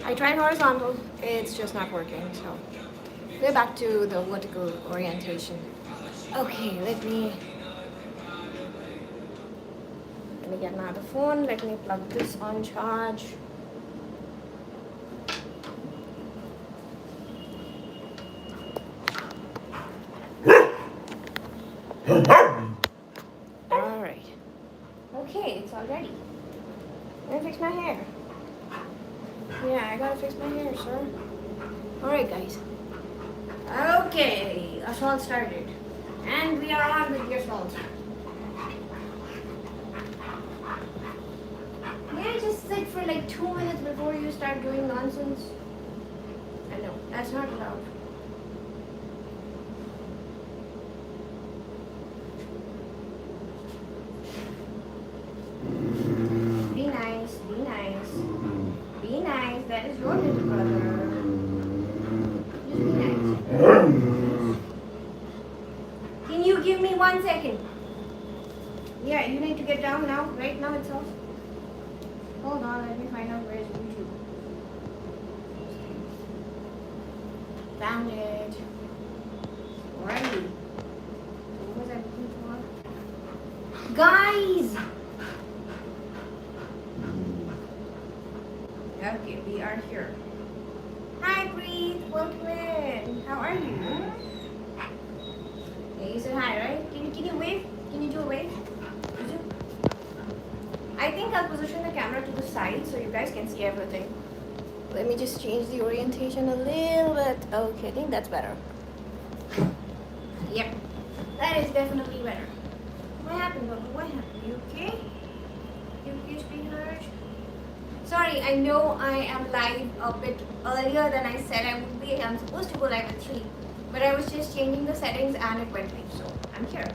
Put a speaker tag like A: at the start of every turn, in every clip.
A: I tried horizontal, it's just not working, so we're back to the vertical orientation. Okay, let me get another phone, let me plug this on charge. Alright. Okay, it's all ready. I'm gonna fix my hair. Yeah, I gotta fix my hair, sir. Alright, guys. Okay, assault started. And we are on with the assault. May I just sit for like 2 minutes before you start doing nonsense? I know, that's not allowed. Be nice, be nice. Be nice, that is your little brother. Just be nice. Can you give me 1 second? Yeah, you need to get down now, right now itself. Hold on, let me find out where's YouTube. Found it. Where are you? What was I looking for? Guys! Okay, we are here. Hi, Preet. Welcome in. How are you? Yeah, you said hi, right? Can you wave? Can you do a wave? Did you? I think I'll position the camera to the side so you guys can see everything. Let me just change the orientation a little bit. Okay, I think that's better. Yep, that is definitely better. What happened, Bubba? What happened? You okay? You okay, sweetheart? Sorry, I know I am live a bit earlier than I said I would be. I'm supposed to go live at 3, but I was just changing the settings and it went live, so I'm here.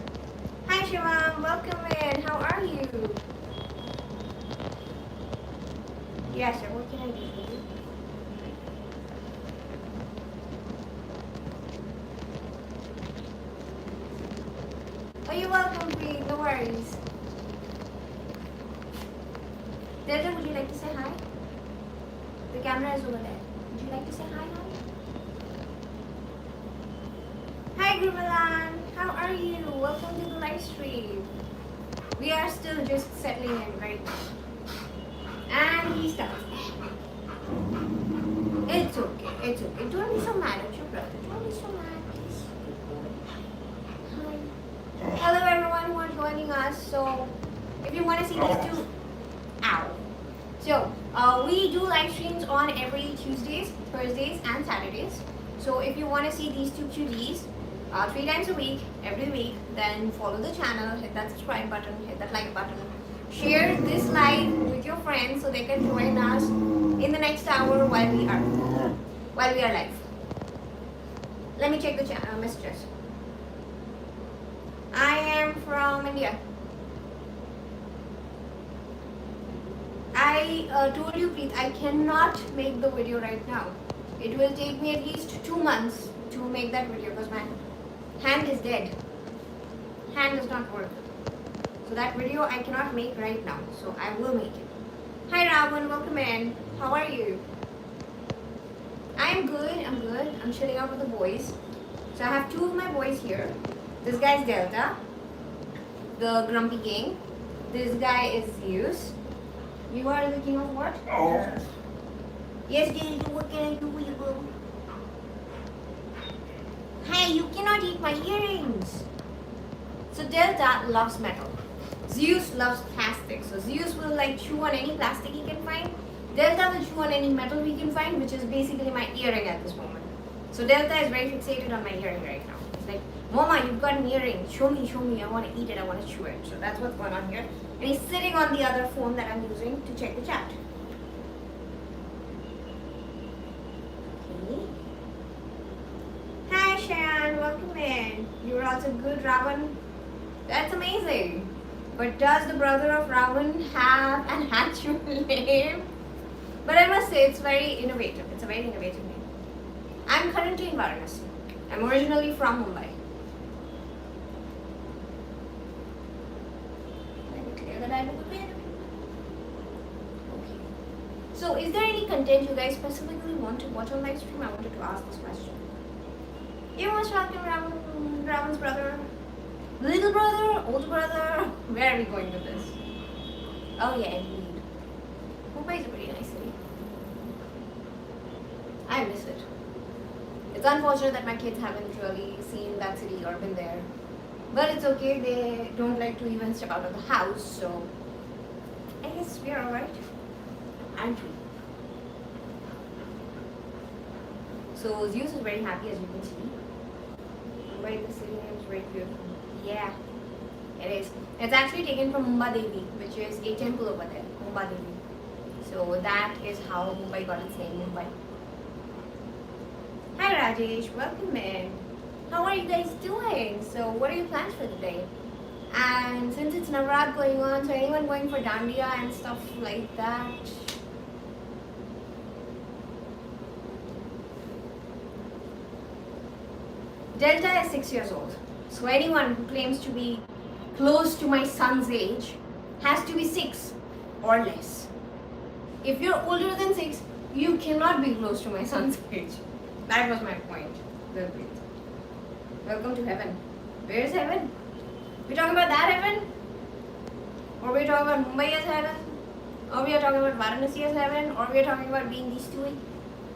A: Hi Shivam, welcome in. How are you? Yes, sir. What can I do for you? Oh, you're welcome, Queen. No worries. Delta, would you like to say hi? The camera is over there. Would you like to say hi, hi? Hi, Grimalan. How are you? Welcome to the live stream. We are still just settling in right now. And he starts. It's okay. It's okay. Don't be so mad at your brother. Don't be so mad. Hi. Hello, everyone who are joining us. So, if you want to see these two, ow. So, we do live streams on every Tuesdays, Thursdays, and Saturdays. So, if you want to see these two cuties 3 times a week, every week, then follow the channel, hit that subscribe button, hit that like button. Share this live with your friends so they can join us in the next hour while we are live. Let me check the messages. I am from India. I told you, Preet, I cannot make the video right now. It will take me at least 2 months to make that video because my hand is dead. Hand does not work. So that video I cannot make right now. So I will make it. Hi Ravan, welcome in. How are you? I'm good, I'm good. I'm chilling out with the boys. So I have 2 of my boys here. This guy is Delta, the grumpy gang. This guy is Zeus. You are the king of what?
B: Oh.
A: Yes, Delta, what can I do for you, bro? Hey, you cannot eat my earrings. So Delta loves metal. Zeus loves plastic. So Zeus will like chew on any plastic he can find. Delta will chew on any metal we can find, which is basically my earring at this moment. So Delta is very fixated on my earring right now. He's like, Momma, you've got an earring. Show me. I want to eat it. I want to chew it. So that's what's going on here. And he's sitting on the other phone that I'm using to check the chat. Okay. Hi, Shayan. Welcome in. You're also good, Ravan. That's amazing. But does the brother of Ravan have an actual name? But I must say, it's very innovative. It's a very innovative name. I'm currently in Varanasi. I'm originally from Mumbai. Let me clear the dialogue a bit. Okay. So, is there any content you guys specifically want to watch on live stream, I wanted to ask this question. You must talk to Ravan's brother, little brother, older brother. Where are we going with this? Oh yeah, indeed. Mumbai is a pretty nice city. I miss it. It's unfortunate that my kids haven't really seen that city or been there. But it's okay, they don't like to even step out of the house, so I guess we're alright. Aren't we? So Zeus is very happy, as you can see. Mumbai, the city name is very beautiful. Yeah, it is. It's actually taken from Momma Devi, which is a temple over there, Momma Devi. So that is how Mumbai got its name, Mumbai. Hi Rajesh, welcome in. How are you guys doing? So what are your plans for the day? And since it's Navrat going on, so anyone going for Dandiya and stuff like that? Delta is 6 years old. So anyone who claims to be close to my son's age has to be 6 or less. If you're older than 6, you cannot be close to my son's age. That was my point. Welcome to heaven. Where is heaven? We're talking about that heaven? Or we're talking about Mumbai as heaven? Or we are talking about Varanasi as heaven? Or we are talking about being these two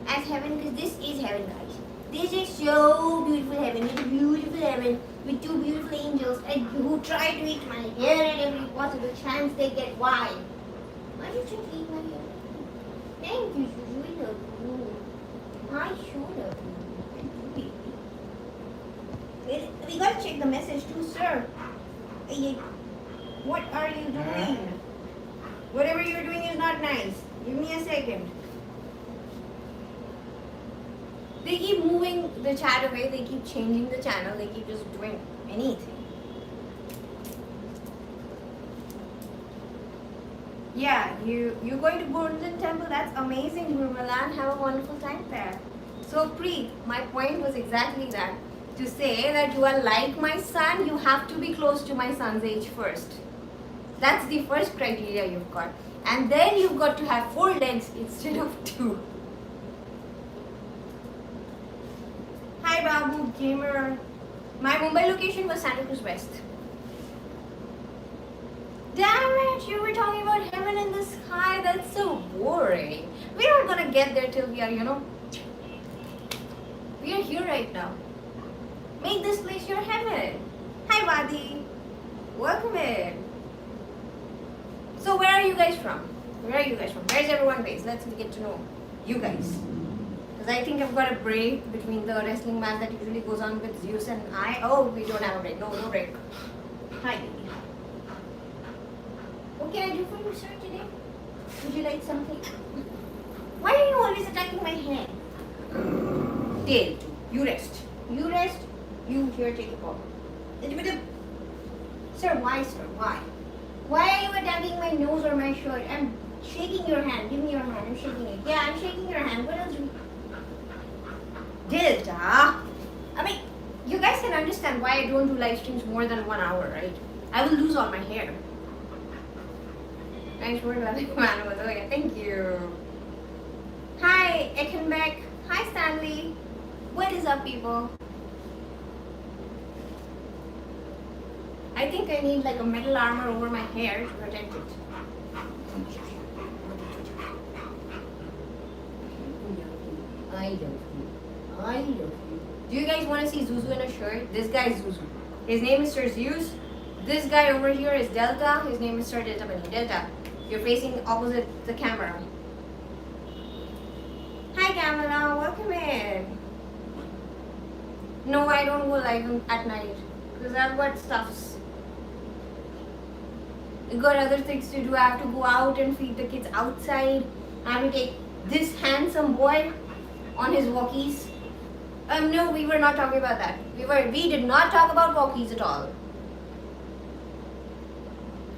A: as heaven? Because this is heaven, guys. This is so beautiful heaven. It's a beautiful heaven with 2 beautiful angels who try to eat my hair at every possible chance they get. Why? Why did you eat my hair? Thank you, Shruti. I love you. I sure love you. We gotta check the message too, sir. What are you doing? Whatever you're doing is not nice. Give me a second. They keep moving the chat away, they keep changing the channel, they keep just doing anything. Yeah, you going to Golden Temple? That's amazing, Gurmalan. Have a wonderful time there. So Preet, my point was exactly that. To say that you are like my son, you have to be close to my son's age first. That's the first criteria you've got. And then you've got to have 4 legs instead of 2. Hi Babu, gamer. My Mumbai location was Santa Cruz West. Damn it, you were talking about heaven in the sky. That's so boring. We're not gonna get there till we are, we are here right now. Make this place your heaven. Hi Vadi. Welcome in. So where are you guys from? Where's everyone based? Let's get to know you guys. Because I think I've got a break between the wrestling match that usually goes on with Zeus and I. Oh, we don't have a break. No break. Hi baby. What can I do for you, sir, today? Would you like something? Why are you always attacking my hand? Tail. You rest. You here, take a ball. Sir, why, sir? Why? Why are you attacking my nose or my shirt? I'm shaking your hand. Give me your hand. I'm shaking it. Yeah, I'm shaking your hand. What else do you... Delta. I mean, you guys can understand why I don't do live streams more than 1 hour, right? I will lose all my hair. Nice work, man. Thank you. Hi, Eckenbeck. Hi, Stanley. What is up, people? I think I need like a metal armor over my hair to protect it. I love you. Do you guys want to see Zuzu in a shirt? This guy is Zuzu. His name is Sir Zeus. This guy over here is Delta. His name is Sir Delta. Delta, you're facing opposite the camera. Hi Kamala, welcome in. No, I don't go live at night because I've got stuffs. I've got other things to do. I have to go out and feed the kids outside. I have to take this handsome boy on his walkies. No, we were not talking about that. We did not talk about walkies at all.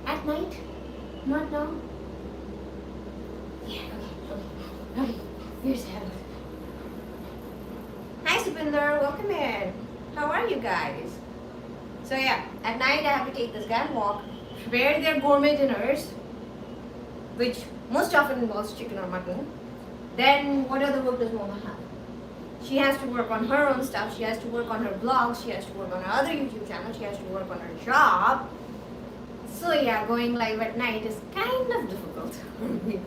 A: At night? Not now? Yeah, okay. Here's heaven. Hi Supinder, welcome in. How are you guys? So yeah, at night I have to take this guy and walk, prepare their gourmet dinners, which most often involves chicken or mutton. then what other work does Momma have? She has to work on her own stuff, she has to work on her blogs, she has to work on her other YouTube channel, she has to work on her job. So yeah, going live at night is kind of difficult for me.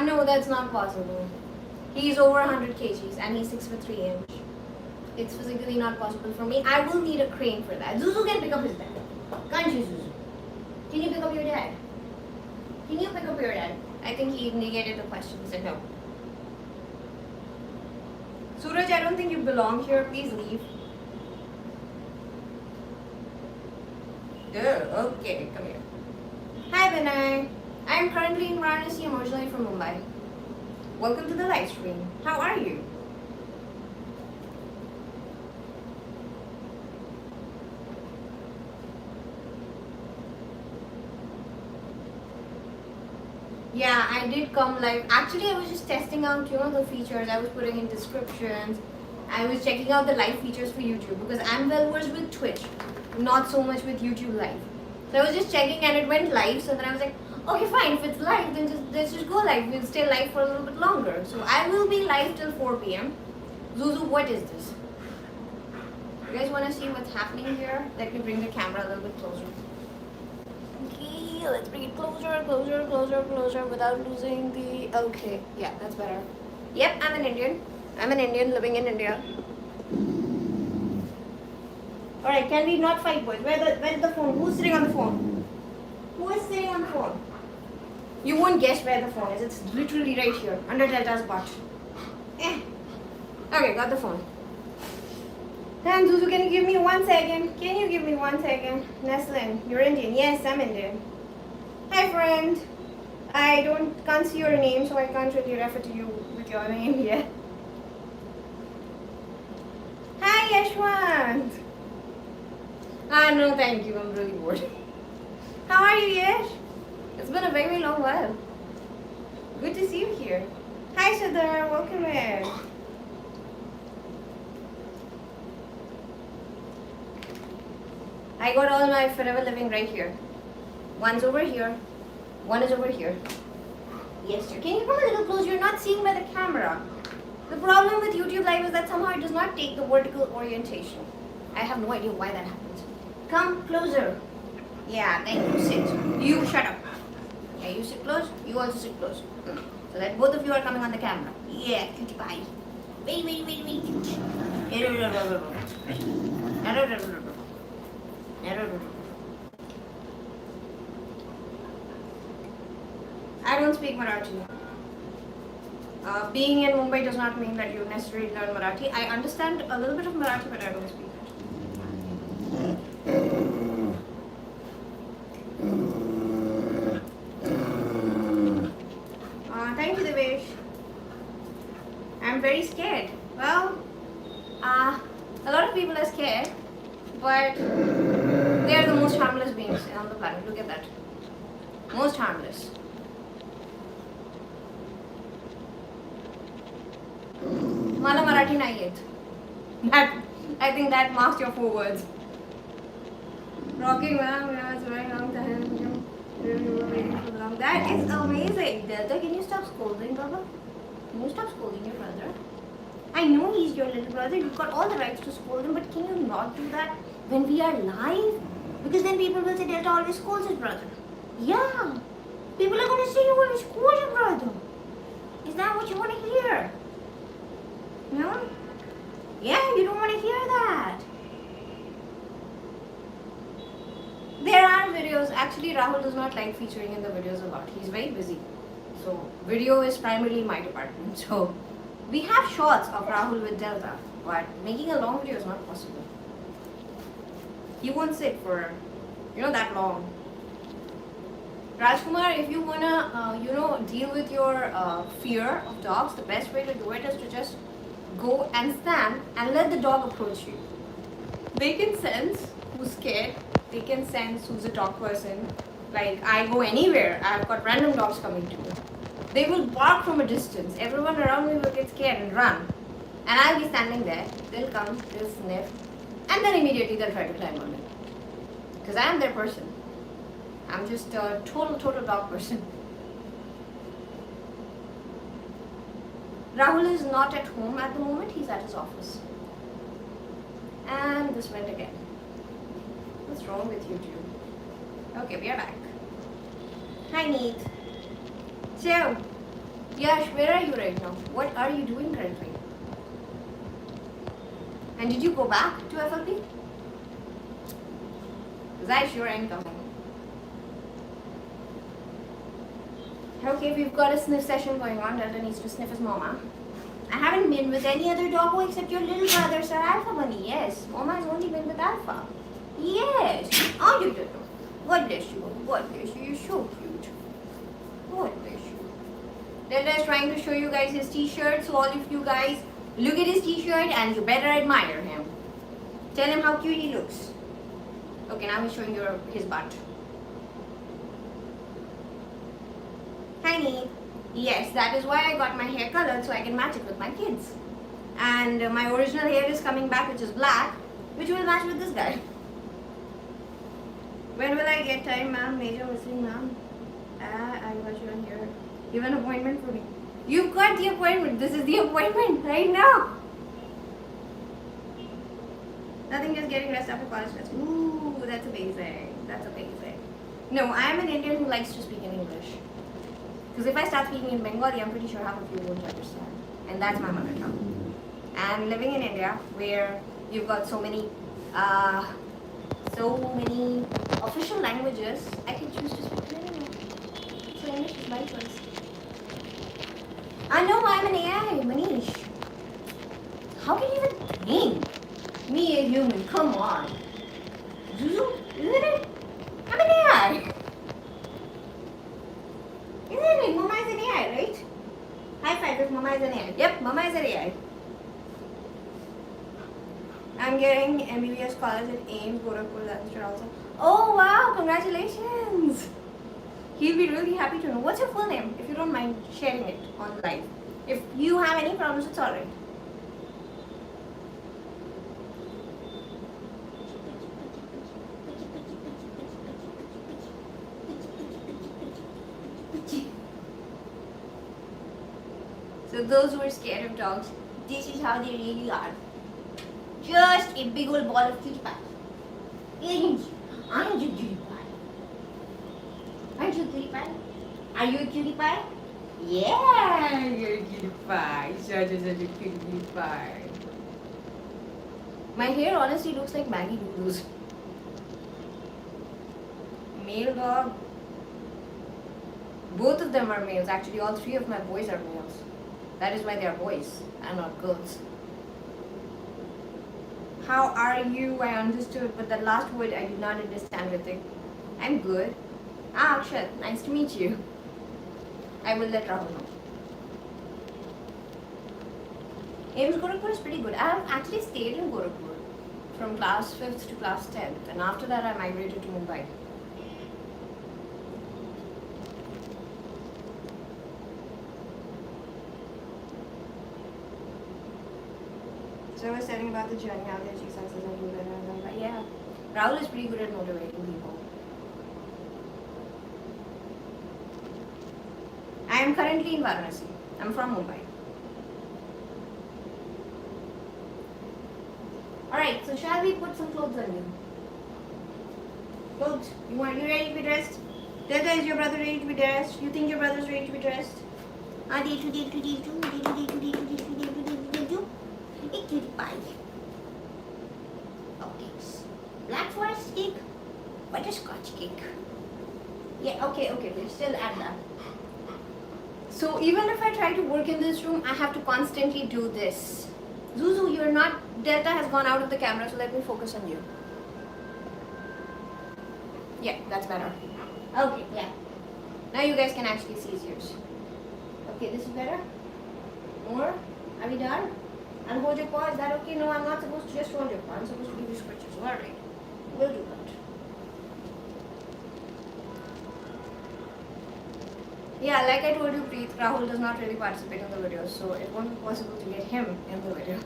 A: No, that's not possible. He's over 100 kgs and he's 6'3". It's physically not possible for me. I will need a crane for that. Zuzu can pick up his dad. Can't you, Zuzu? Can you pick up your dad? Can you pick up your dad? I think he negated the question. He said no. Suraj, I don't think you belong here. Please leave. Oh, okay, come here. Hi, Vinay. I am currently in Varanasi. I'm originally from Mumbai. Welcome to the live stream. How are you? Yeah, I did come live. Actually, I was just testing out, the features. I was putting in descriptions. I was checking out the live features for YouTube because I'm well versed with Twitch, not so much with YouTube live. So I was just checking and it went live. So then I was like, okay, fine. If it's live, then let's just go live. We'll stay live for a little bit longer. So I will be live till 4 p.m. Zuzu, what is this? You guys want to see what's happening here? Let me bring the camera a little bit closer. Okay, let's bring it closer without losing the... Okay, yeah, that's better. Yep, I'm an Indian. I'm an Indian living in India. Alright, can we not fight, boys? Where's the phone? Who's sitting on the phone? Who is sitting on the phone? You won't guess where the phone is. It's literally right here, under Delta's butt. Okay, got the phone. And Zuzu, can you give me 1 second? Can you give me 1 second? Neslin, you're Indian. Yes, I'm Indian. Hi, friend. I can't see your name, so I can't really refer to you with your name yet. Hi, Yashwant. No, thank you. I'm really bored. How are you, Yash? It's been a very long while. Good to see you here. Hi, Shadar. Welcome in. I got all my forever living right here. One's over here. One is over here. Yes, sir. Can you come a little closer? You're not seeing by the camera. The problem with YouTube Live is that somehow it does not take the vertical orientation. I have no idea why that happens. Come closer. Yeah, thank you. Sit. You shut up. Yeah, you sit close. You also sit close. So that both of you are coming on the camera. Yeah, cutie pie. Wait. I don't speak Marathi. Being in Mumbai does not mean that you necessarily learn Marathi. I understand a little bit of Marathi, but I don't speak it. Thank you, Devesh. I'm very scared. Well, a lot of people are scared, but they are the most harmless beings on the planet. Look at that. Most harmless. Mala Marathi nahi yet. That, I think that marks your 4 words. Rocking ma'am, yeah, it's a very long time. That is amazing. Delta, can you stop scolding, Baba? Can you stop scolding your brother? I know he's your little brother. You've got all the rights to scold him, but can you not do that when we are live? Because then people will say Delta always scolds his brother. Yeah. People are going to say you always scold your brother. Is that what you want to hear? No? Yeah, you don't want to hear that. There are videos. Actually, Rahul does not like featuring in the videos a lot. He's very busy. So, video is primarily my department. So, we have shots of Rahul with Delta, but making a long video is not possible. He won't sit for, that long. Rajkumar, if you wanna, deal with your fear of dogs, the best way to do it is to just go and stand and let the dog approach you. They can sense who's scared. They can sense who's a dog person. Like, I go anywhere, I've got random dogs coming to me. They will bark from a distance. Everyone around me will get scared and run. And I'll be standing there. They'll come, they'll sniff, and then immediately they'll try to climb on me. Because I am their person. I'm just a total dog person. Rahul is not at home at the moment, he's at his office. And this went again. What's wrong with you two? Okay, we are back. Hi Neet. So, Yash, where are you right now? What are you doing currently? And did you go back to FLP? Because I sure ain't coming. Okay, we've got a sniff session going on. Delta needs to sniff his mama. I haven't been with any other doggo except your little brother, Sir Alpha Bunny. Yes, Momma has only been with Alpha. Yes. Oh, you don't know. God bless you. God bless you. You're so cute. God bless you. Delta is trying to show you guys his t-shirt. So all of you guys, look at his t-shirt and you better admire him. Tell him how cute he looks. Okay, now he's showing you his butt. Tiny. Yes, that is why I got my hair colored so I can match it with my kids. And my original hair is coming back, which is black, which will match with this guy. When will I get time, ma'am? Major whistling, ma'am. I got you on here. You have an appointment for me. You've got the appointment. This is the appointment right now. Nothing, just getting dressed up for college class. Ooh, that's amazing. That's amazing. No, I am an Indian who likes to speak in English. Because if I start speaking in Bengali, I'm pretty sure half of you won't understand. And that's my mother tongue. And living in India, where you've got so many official languages, I can choose to speak in English. So English is my choice. I know I'm an AI, Manish. How can you even think? Me, a human, come on. Zuzu, isn't it? I'm an AI. Isn't it? Momma is an AI, right? High five if Momma is an AI. Yep, Momma is an AI. I'm getting MBBS college at AIMS, Gorakhpur, that's also. Oh wow, congratulations! He'll be really happy to know. What's your full name? If you don't mind sharing it on live. If you have any problems, it's alright. So those who are scared of dogs, this is how they really are. Just a big old ball of cutie pie. Aren't you cutie pie? Aren't you cutie pie? Are you a cutie pie? Yeah, you're a cutie pie. Such a cutie pie. My hair honestly looks like Maggie Doodles. Male dog. Both of them are males. Actually, all three of my boys are males. That is why they are boys and not girls. How are you? I understood, but the last word I did not understand with it. I'm good. Ah, Akshat, nice to meet you. I will let Rahul know. AIMS Gorakhpur is pretty good. I have actually stayed in Gorakhpur from class 5th to class 10th, and after that I migrated to Mumbai. So I was telling about the journey, how they achieve success and do better. And like, yeah, Rahul is pretty good at motivating people. I am currently in Varanasi. I'm from Mumbai. Alright, so shall we put some clothes on you? Clothes? You ready to be dressed? Delta, is your brother ready to be dressed? You think your brother's ready to be dressed? A cutie pie. Okay. Black forest cake, butterscotch cake. Yeah, okay, we'll still add that. So even if I try to work in this room, I have to constantly do this. Zuzu, you're not, Delta has gone out of the camera, so let me focus on you. Yeah, that's better. Okay, yeah. Now you guys can actually see his ears. Okay, this is better. More? Are we done? And hold your paw, is that okay? No, I'm not supposed to just hold your paw. I'm supposed to give you scratches. Alright, we'll do that. Yeah, like I told you, Preet, Rahul does not really participate in the videos, so it won't be possible to get him in the video.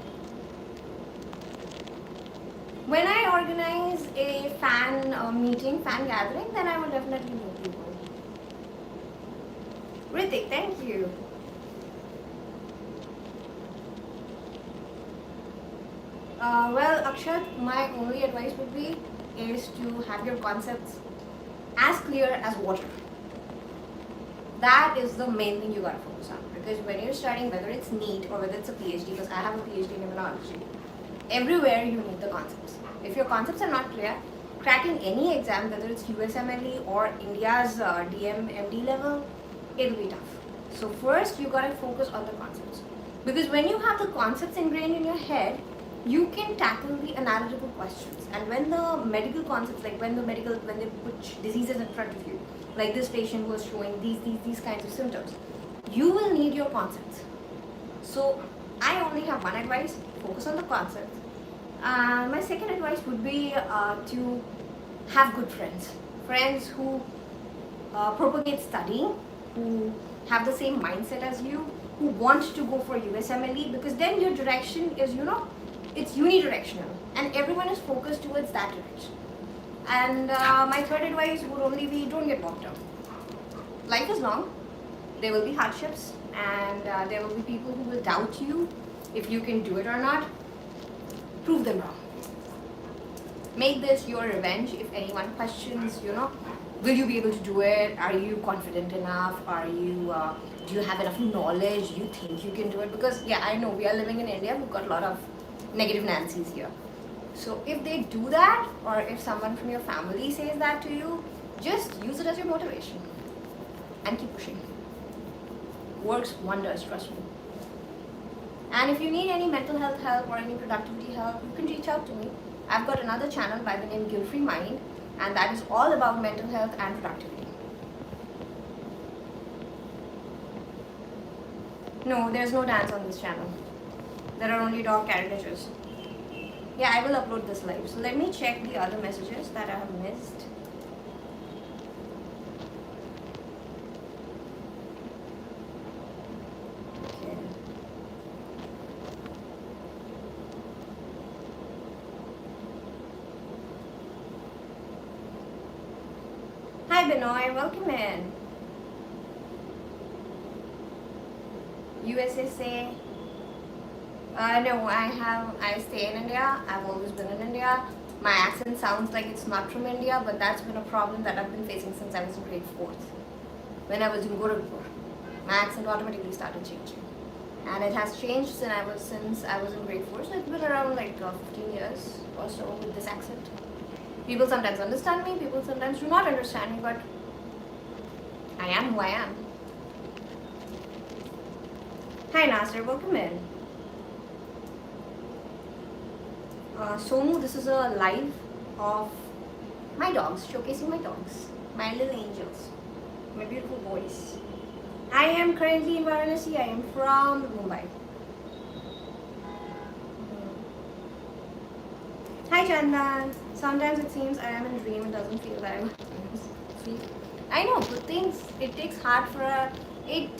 A: When I organize a fan meeting, fan gathering, then I will definitely meet people. Ritik, thank you. Well, Akshat, my only advice would be is to have your concepts as clear as water. That is the main thing you gotta focus on, because when you're studying, whether it's NEET or whether it's a PhD, because I have a PhD in immunology, everywhere you need the concepts. If your concepts are not clear, cracking any exam, whether it's USMLE or India's DM MD level, it'll be tough. So first you gotta focus on the concepts, because when you have the concepts ingrained in your head, you can tackle the analytical questions. And when the medical concepts, like when they put diseases in front of you, like this patient was showing these kinds of symptoms, you will need your concepts. So I only have one advice: focus on the concepts. My second advice would be to have good friends who propagate studying, who have the same mindset as you, who want to go for USMLE, because then your direction is, it's unidirectional and everyone is focused towards that direction. And my third advice would only be, don't get bogged down. Life is long, there will be hardships, and there will be people who will doubt you if you can do it or not. Prove them wrong. Make this your revenge. If anyone questions, will you be able to do it? Are you confident enough? Do you have enough knowledge? Do you think you can do it? Because yeah, I know we are living in India, we've got a lot of negative Nancy's here. So if they do that, or if someone from your family says that to you, just use it as your motivation and keep pushing. Works wonders, trust me. And if you need any mental health help or any productivity help, you can reach out to me. I've got another channel by the name Guilt Free Mind, and that is all about mental health and productivity. No, there's no dance on this channel. There are only dog caricatures. Yeah, I will upload this live. So let me check the other messages that I have missed. Okay. Hi Benoy, welcome in. USSA. No, I stay in India. I've always been in India. My accent sounds like it's not from India, but that's been a problem that I've been facing since I was in grade 4th. When I was in Gorakhpur, my accent automatically started changing. And it has changed since I was in grade 4, so it's been around like 15 years or so with this accent. People sometimes understand me, people sometimes do not understand me, but I am who I am. Hi Nasser, welcome in. Somu, this is a live of my dogs, showcasing my dogs, my little angels, my beautiful boys. I am currently in Varanasi. I am from Mumbai. Hi Chandan. Sometimes it seems I am in a dream. It doesn't feel that I'm sleep. I know, good things, it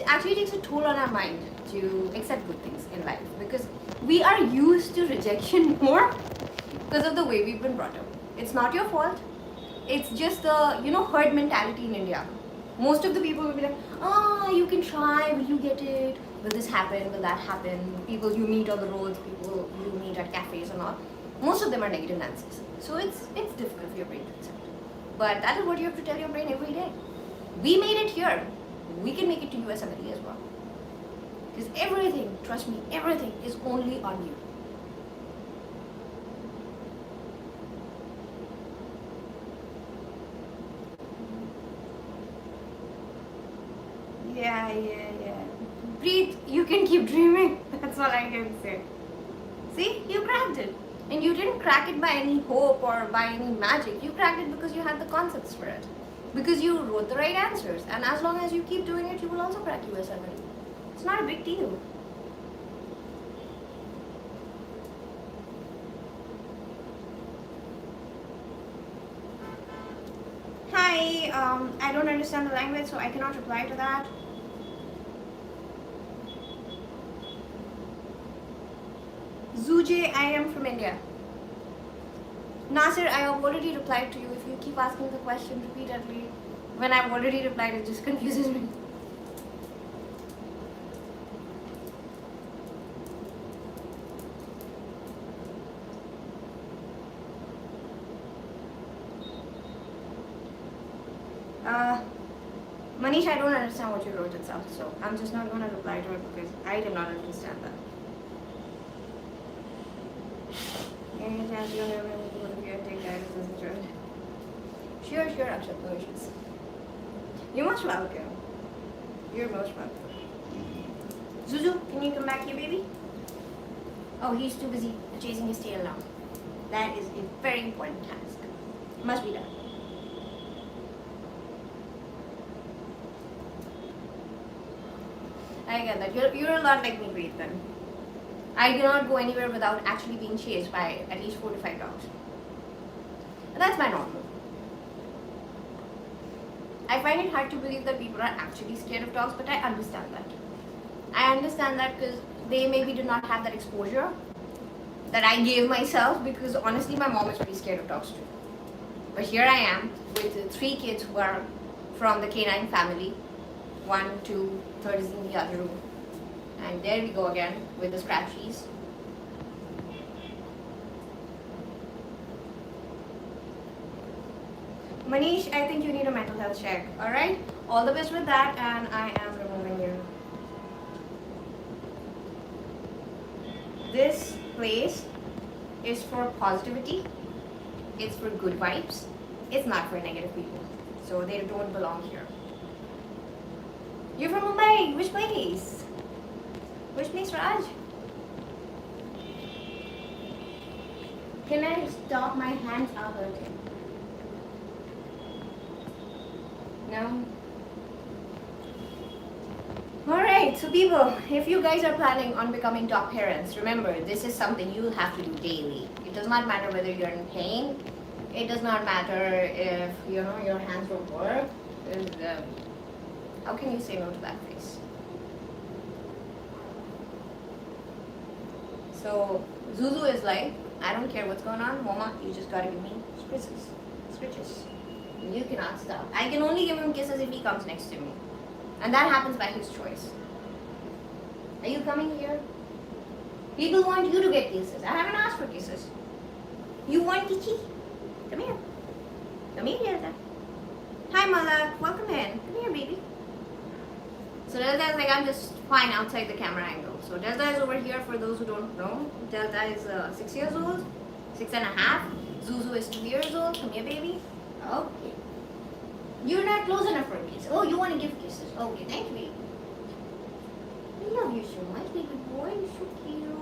A: actually takes a toll on our mind to accept good things in life, because we are used to rejection more because of the way we've been brought up. It's not your fault. It's just the herd mentality in India. Most of the people will be like, you can try, will you get it? Will this happen? Will that happen? People you meet on the roads, people you meet at cafes and all, most of them are negative Nancy's. So it's difficult for your brain to accept. But that is what you have to tell your brain every day. We made it here. We can make it to USMLE as well. Because everything, trust me, everything is only on you. Yeah. Breathe, you can keep dreaming. That's all I can say. See, you cracked it. And you didn't crack it by any hope or by any magic. You cracked it because you had the concepts for it. Because you wrote the right answers. And as long as you keep doing it, you will also crack USMLE. It's not a big deal. Hi, I don't understand the language, so I cannot reply to that. Zuje, I am from India. Nasir, I have already replied to you. If you keep asking the question repeatedly, when I've already replied, it just confuses me. Manish, I don't understand what you wrote itself, so I'm just not going to reply to it because I did not understand that. Anytime you never want to take guidance as a child. Sure, Akshat, no issues. You're most welcome. You're most welcome. Zuzu, can you come back here, baby? Oh, he's too busy chasing his tail now. That is a very important task. Must be done. I get that. You're a lot like me, Great, then. I do not go anywhere without actually being chased by at least 4 to 5 dogs. And that's my normal. I find it hard to believe that people are actually scared of dogs, but I understand that. I understand that because they maybe do not have that exposure that I gave myself, because honestly my mom is pretty scared of dogs too. But here I am with 3 kids who are from the canine family. 1, 2, third is in the other room. And there we go again with the scratchies. Manish, I think you need a mental health check. Alright? All the best with that, and I am removing you. This place is for positivity. It's for good vibes. It's not for negative people. So they don't belong here. You're from Mumbai. Which place? Which place, Raj? Can I stop? My hands are hurting. No? Alright, so people, if you guys are planning on becoming dog parents, remember, this is something you have to do daily. It does not matter whether you're in pain. It does not matter if, your hands don't work. How can you say no to that face? So Zuzu is like, I don't care what's going on, Momma, you just gotta give me scritches. You cannot stop. I can only give him kisses if he comes next to me. And that happens by his choice. Are you coming here? People want you to get kisses. I haven't asked for kisses. You want kitty? Come here. Come here, Delta. Hi, Mother. Welcome in. Come here, baby. So Delta is like, I'm just fine outside the camera angle. So Delta is over here for those who don't know. Delta is 6 years old, 6.5. Zuzu is 2 years old. Come here, baby. Okay. You're not close enough for a kiss. Oh, you want to give kisses. Okay, thank you. I love you so much, baby boy. You're so cute.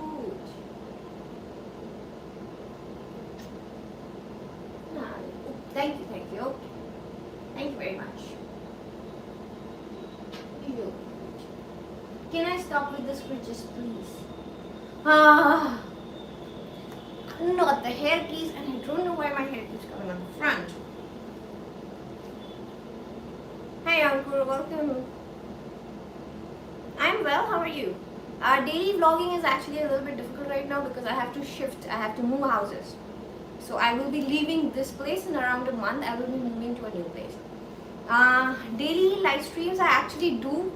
A: Thank you. Okay. Thank you very much. Can I stop with the scritches, please? Not the hair, please. And I don't know why my hair keeps coming on the front. Hi, Uncle. Welcome. I'm well. How are you? Daily vlogging is actually a little bit difficult right now because I have to shift. I have to move houses. So I will be leaving this place in around a month. I will be moving to a new place. Daily live streams I actually do,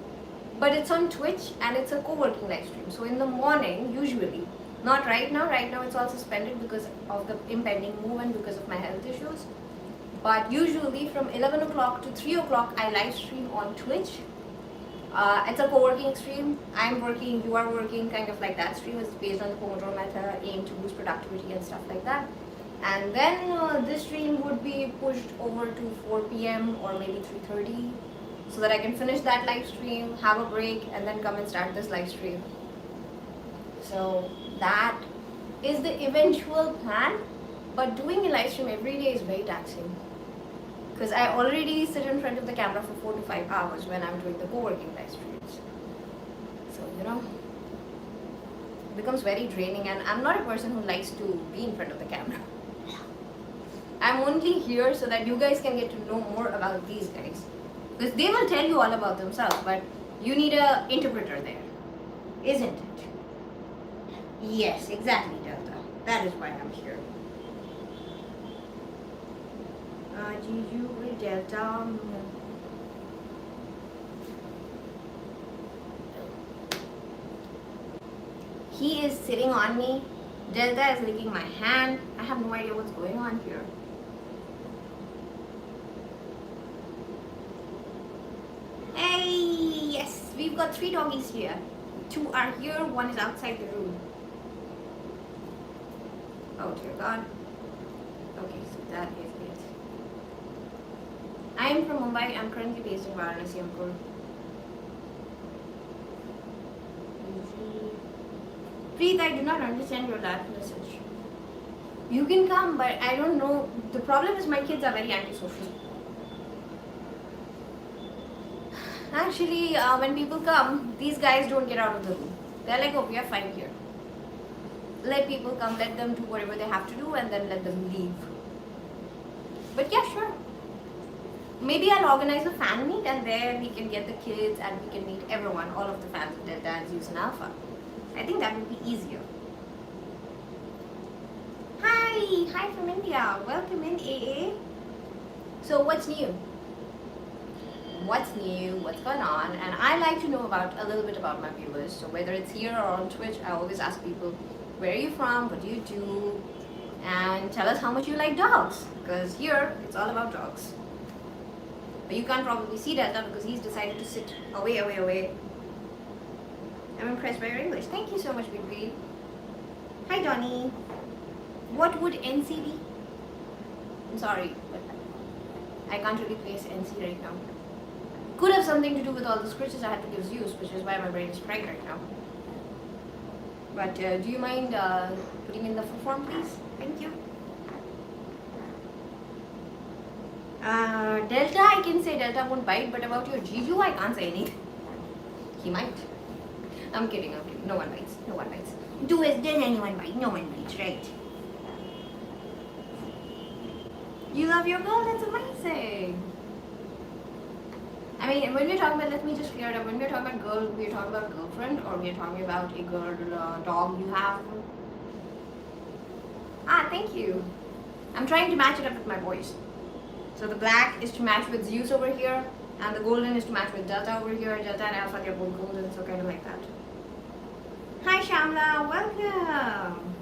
A: but it's on Twitch and it's a co-working live stream. So in the morning, usually, not right now. Right now it's all suspended because of the impending move and because of my health issues. But usually from 11 o'clock to 3 o'clock, I live stream on Twitch. It's a co-working stream. I'm working, you are working, kind of like that stream. It's based on the Pomodoro method, aim to boost productivity and stuff like that. And then this stream would be pushed over to 4 p.m. or maybe 3:30 so that I can finish that live stream, have a break, and then come and start this live stream. So that is the eventual plan. But doing a live stream every day is very taxing. Because I already sit in front of the camera for 4 to 5 hours when I'm doing the co-working live streams. So, it becomes very draining, and I'm not a person who likes to be in front of the camera. I'm only here so that you guys can get to know more about these guys. Because they will tell you all about themselves, but you need an interpreter there. Isn't it? Yes, exactly, Delta. That is why I'm here. Jiju with Delta. He is sitting on me. Delta is licking my hand. I have no idea what's going on here. Hey, yes, we've got 3 doggies here. 2 are here, 1 is outside the room. Oh dear God. Okay, so that is it. I am from Mumbai. I'm currently based in Varanasi, Ankor. Preet, I do not understand your last message. You can come, but I don't know. The problem is my kids are very antisocial. Actually, when people come, these guys don't get out of the room. They're like, oh, we are fine here. Let people come, let them do whatever they have to do, and then let them leave. But yeah, sure. Maybe I'll organize a fan meet, and there we can get the kids and we can meet everyone, all of the fans of Delta and Zeus and Alpha. I think that would be easier. Hi from India. Welcome in, AA. So what's new? What's new? What's going on? And I like to know about a little bit about my viewers. So whether it's here or on Twitch, I always ask people, where are you from? What do you do? And tell us how much you like dogs. Because here, it's all about dogs. But you can't probably see Delta because he's decided to sit away. I'm impressed by your English. Thank you so much, Big. Hi, Donnie. What would NC be? I'm sorry, but I can't really place NC right now. Could have something to do with all the scritches I had to give Zeus, which is why my brain is fried right now. But do you mind putting in the full form, please? Thank you. Delta, I can say Delta won't bite, but about your Jiju, I can't say anything. He might. I'm kidding. No one bites. Does anyone bite? No one bites, right? You love your girl? That's amazing. I mean, when we're talking about, let me just clear it up. When we're talking about girl, we're talking about girlfriend, or we're talking about a girl dog you have? Thank you. I'm trying to match it up with my voice. So the black is to match with Zeus over here, and the golden is to match with Delta over here. Delta and Alpha, they're both golden, so kind of like that. Hi Shamla, welcome.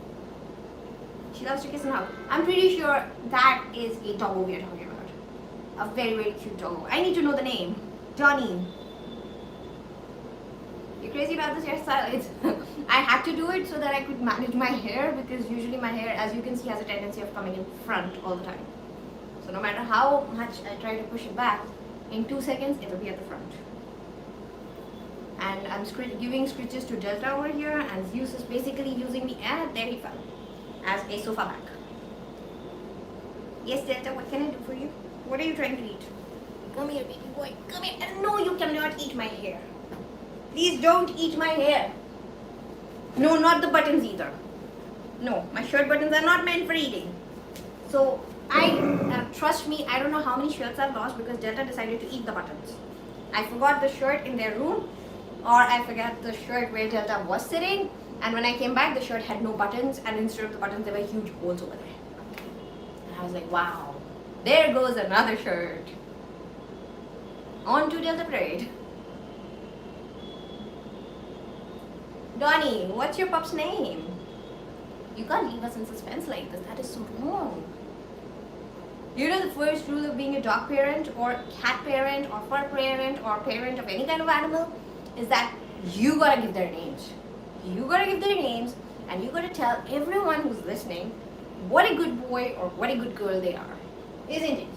A: She loves to kiss and hug. I'm pretty sure that is a doggo we are talking about. A very, very cute doggo. I need to know the name. Johnny. You're crazy about this hairstyle? I had to do it so that I could manage my hair, because usually my hair, as you can see, has a tendency of coming in front all the time. So no matter how much I try to push it back, in 2 seconds it will be at the front. And I'm giving scritches to Delta over here, and Zeus is basically using me, and there he fell, as a sofa back. Yes, Delta, what can I do for you? What are you trying to eat? Come here, baby boy. Come here. And no, you cannot eat my hair. Please don't eat my hair. No, not the buttons either. No, my shirt buttons are not meant for eating. So, trust me, I don't know how many shirts I've lost because Delta decided to eat the buttons. I forgot the shirt in their room, or I forgot the shirt where Delta was sitting, and when I came back, the shirt had no buttons, and instead of the buttons, there were huge holes over there. And I was like, wow, there goes another shirt. On to Delta Parade. Donnie, what's your pup's name? You can't leave us in suspense like this. That is so wrong. You know the first rule of being a dog parent or cat parent or fur parent or parent of any kind of animal is that you gotta give their names. You gotta give their names, and you gotta tell everyone who's listening what a good boy or what a good girl they are. Isn't it?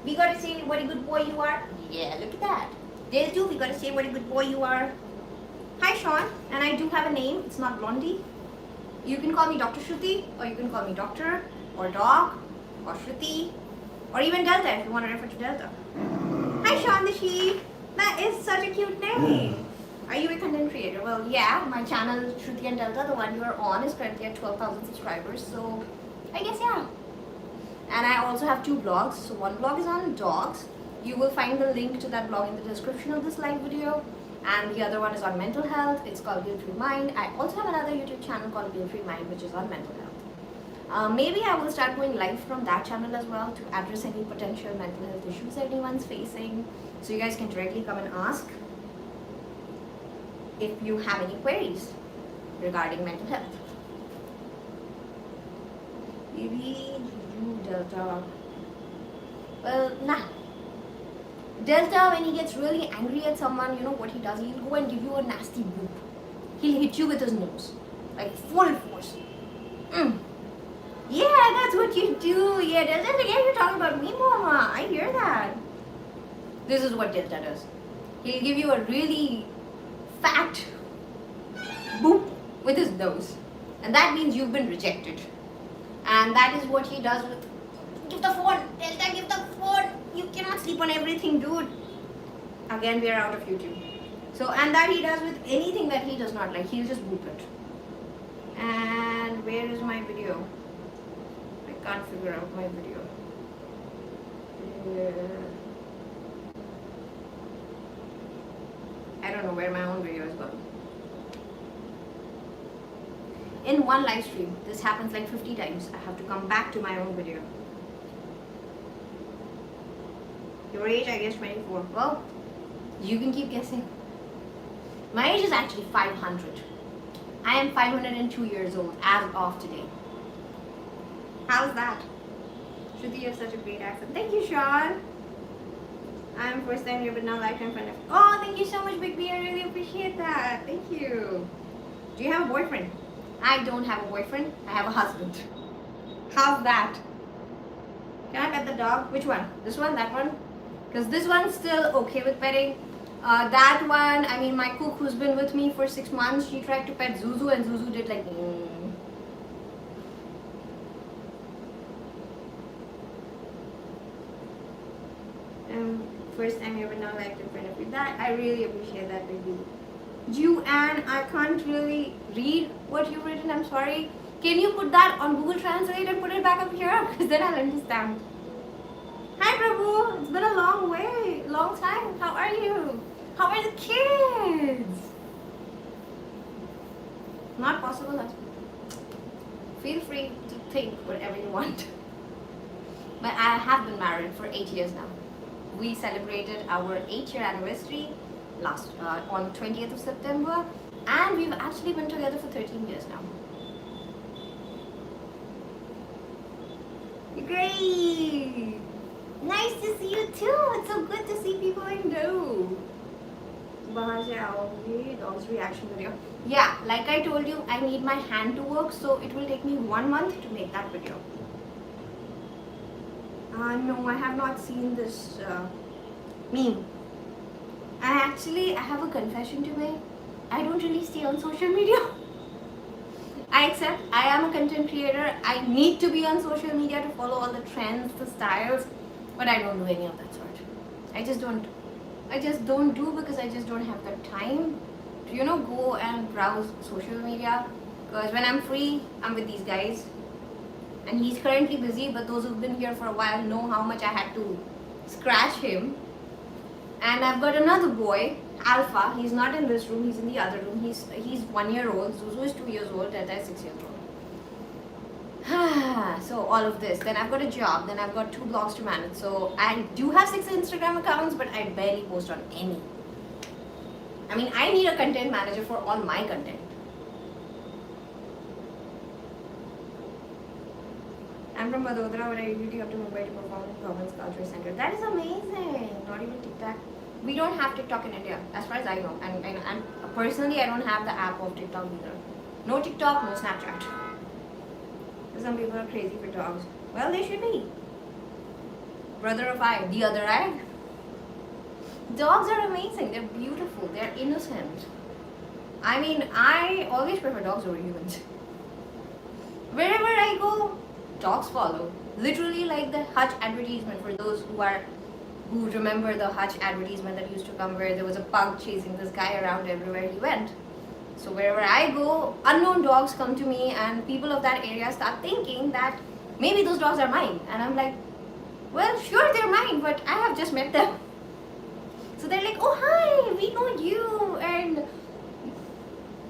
A: We gotta say what a good boy you are. Yeah, look at that. There too, we gotta say what a good boy you are. Hi Sean, and I do have a name. It's not Blondie. You can call me Dr. Shruti, or you can call me Doctor, or Dog, or Shruti, or even Delta if you want to refer to Delta. Hi Sean the Sheep. That is such a cute name. Are you a content creator? Well, yeah. My channel Shruti and Delta, the one you are on, is currently at 12,000 subscribers. So, I guess yeah. And I also have 2 blogs. So one blog is on dogs. You will find the link to that blog in the description of this live video. And the other one is on mental health. It's called Guilt Free Mind. I also have another YouTube channel called Guilt Free Mind, which is on mental health. Maybe I will start going live from that channel as well to address any potential mental health issues anyone's facing. So you guys can directly come and ask if you have any queries regarding mental health. Maybe you, Delta. Well, nah. Delta, when he gets really angry at someone, you know what he does? He'll go and give you a nasty boop. He'll hit you with his nose. Like full force. Yeah, that's what you do. Yeah, Delta, again, you're talking about me, Momma. I hear that. This is what Delta does. He'll give you a really fat boop with his nose. And that means you've been rejected. And that is what he does with, give the phone, Delta, give the phone. You cannot sleep on everything, dude. Again, we are out of YouTube. So, and that he does with anything that he does not like. He'll just boop it. And where is my video? I can't figure out my video. I don't know where my own video is going. In one live stream, this happens like 50 times. I have to come back to my own video. Your age, I guess 24. Well, you can keep guessing. My age is actually 500. I am 502 years old as of today. How's that? Shruti, you have such a great accent. Thank you, Sean. I'm first time here, but now lifetime friend. Oh, thank you so much, Big B. I really appreciate that. Thank you. Do you have a boyfriend? I don't have a boyfriend. I have a husband. How's that? Can I pet the dog? Which one? This one? That one? Because this one's still okay with petting. That one, I mean, my cook who's been with me for 6 months, she tried to pet Zuzu and Zuzu did like first time you ever know like in front of you. That I really appreciate that, baby. You and I can't really read what you've written. I'm sorry. Can you put that on Google Translate and put it back up here? Because then I'll understand. Hi, Prabhu. It's been a long time. How are you? How are the kids? Not possible. Feel free to think whatever you want. But I have been married for 8 years now. We celebrated our 8-year anniversary last on 20th of September, and we've actually been together for 13 years now. Great! Nice to see you too. It's so good to see people I know. Dog's reaction video. Yeah, like I told you, I need my hand to work, so it will take me 1 month to make that video. No, I have not seen this meme. I have a confession to make. I don't really stay on social media. I accept I am a content creator. I need to be on social media to follow all the trends, the styles, but I don't do any of that sort. I just don't do because I just don't have the time to, you know, go and browse social media. Because when I'm free, I'm with these guys. And he's currently busy, but those who've been here for a while know how much I had to scratch him. And I've got another boy, Alpha. He's not in this room, he's in the other room. He's 1 year old, Zuzu is 2 years old, Delta is 6 years old. So all of this. Then I've got a job, then I've got 2 blogs to manage. So I do have 6 Instagram accounts, but I barely post on any. I mean, I need a content manager for all my content. I'm from Vadodara, but I usually have to Mumbai to perform in Government's Culture Center. That is amazing. Not even TikTok. We don't have TikTok in India, as far as I know. And personally, I don't have the app of TikTok either. No TikTok, no Snapchat. Some people are crazy for dogs. Well, they should be. Brother of eye, the other eye. Dogs are amazing. They're beautiful. They're innocent. I mean, I always prefer dogs over humans. Wherever I go, dogs follow. Literally like the Hutch advertisement, for those who remember the Hutch advertisement that used to come where there was a pug chasing this guy around everywhere he went. So wherever I go, unknown dogs come to me and people of that area start thinking that maybe those dogs are mine. And I'm like, well, sure, they're mine, but I have just met them. So they're like, oh, hi, we know you. And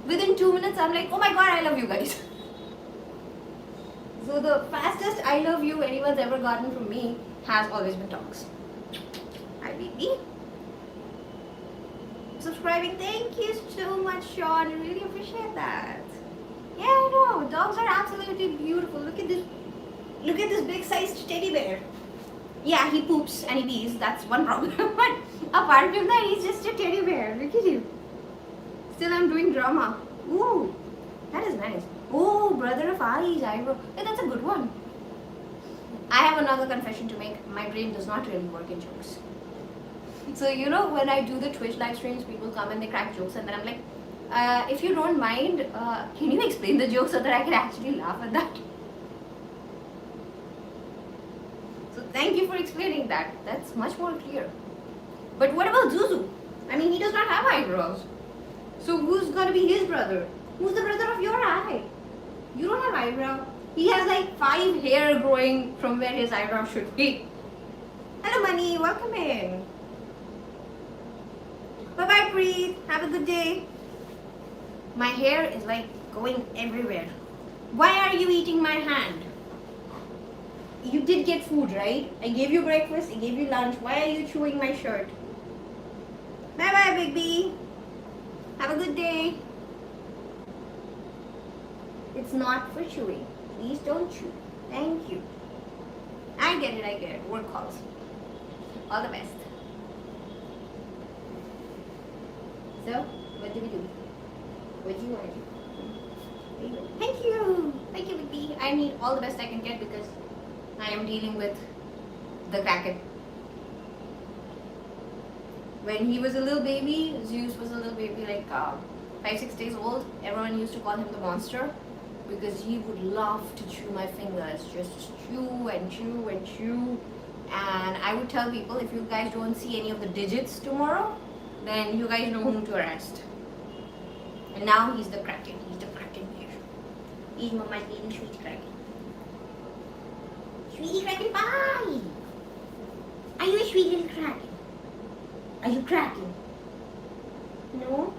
A: within 2 minutes, I'm like, oh my God, I love you guys. So the fastest I love you anyone's ever gotten from me has always been dogs. Hi baby. Subscribing, thank you so much, Sean. I really appreciate that. Yeah, I know. Dogs are absolutely beautiful. Look at this big sized teddy bear. Yeah, he poops and he pees. That's one problem. But apart from that, he's just a teddy bear. Look at him. Still, I'm doing drama. Ooh, that is nice. Oh, brother of eyes, eyebrow. Yeah, that's a good one. I have another confession to make. My brain does not really work in jokes. So, you know, when I do the Twitch live streams, people come and they crack jokes, and then I'm like, if you don't mind, can you explain the joke so that I can actually laugh at that? So, thank you for explaining that. That's much more clear. But what about Zuzu? I mean, he does not have eyebrows. So, who's gonna be his brother? Who's the brother of your eye? You don't have eyebrow. He has like 5 hair growing from where his eyebrow should be. Hello, Money. Welcome in. Bye-bye, Preet. Have a good day. My hair is like going everywhere. Why are you eating my hand? You did get food, right? I gave you breakfast. I gave you lunch. Why are you chewing my shirt? Bye-bye, Big B. Have a good day. It's not for chewing. Please don't chew. Thank you. I get it. Work calls. All the best. So, what do we do? What do you want to do? Thank you! Thank you, Vicky. I need all the best I can get because I am dealing with the Kraken. When he was a little baby, Zeus was a little baby, like 5-6 days old, everyone used to call him the monster because he would love to chew my fingers. Just chew and chew and chew. And I would tell people, if you guys don't see any of the digits tomorrow, then you guys know whom to arrest. And now he's the Kraken. He's the Kraken here. He's Mama's little sweet Kraken. Sweetie Kraken, bye! Are you a sweet little Kraken? Are you Kraken? No?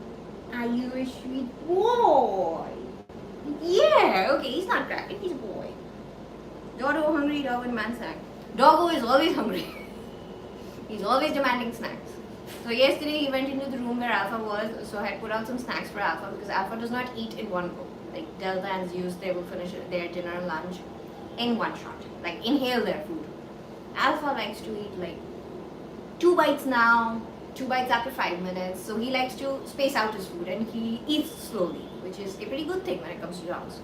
A: Are you a sweet boy? Yeah, okay, he's not Kraken, he's a boy. Doggo hungry, dog and man snack. Doggo is always hungry. He's always demanding snacks. So yesterday he went into the room where Alpha was, so I had put out some snacks for Alpha because Alpha does not eat in one go. Like Delta and Zeus, they will finish their dinner and lunch in one shot. Like inhale their food. Alpha likes to eat like 2 bites now, 2 bites after 5 minutes. So he likes to space out his food and he eats slowly, which is a pretty good thing when it comes to dogs.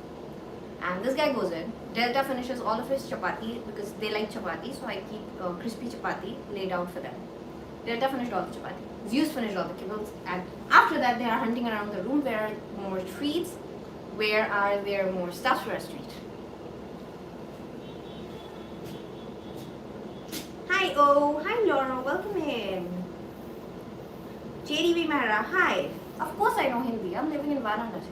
A: And this guy goes in. Delta finishes all of his chapati because they like chapati, so I keep crispy chapati laid out for them. Delta finished all the chapati. Zeus finished all the kibbles, and after that they are hunting around the room. Where are more treats? Where are there more stuffs for us to eat? Hi O, hi Laura, welcome in. JDV Mehra, hi. Of course I know Hindi. I'm living in Varanasi.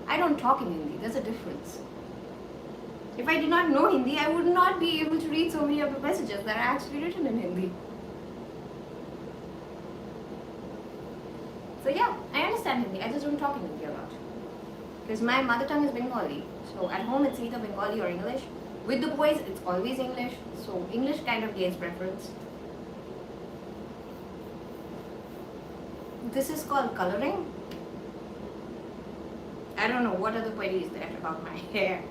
A: I don't talk in Hindi. There's a difference. If I did not know Hindi, I would not be able to read so many of the messages that are actually written in Hindi. So yeah, I understand Hindi. I just don't talk in Hindi a lot. Because my mother tongue is Bengali. So at home it's either Bengali or English. With the boys, it's always English. So English kind of gains preference. This is called coloring. I don't know what other query is there about my hair.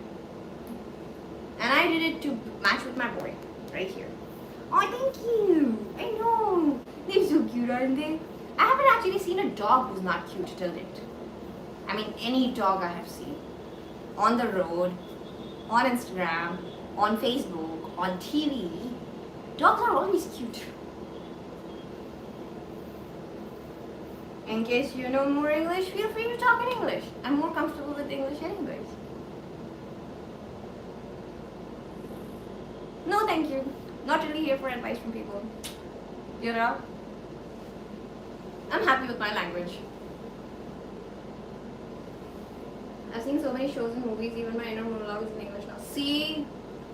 A: And I did it to match with my boy, right here. Oh, thank you. I know. They're so cute, aren't they? I haven't actually seen a dog who's not cute till date. I mean, any dog I have seen. On the road, on Instagram, on Facebook, on TV. Dogs are always cute. In case you know more English, feel free to talk in English. I'm more comfortable with English anyways. No, thank you. Not really here for advice from people. You know? I'm happy with my language. I've seen so many shows and movies, even my inner monologue is in English now. See?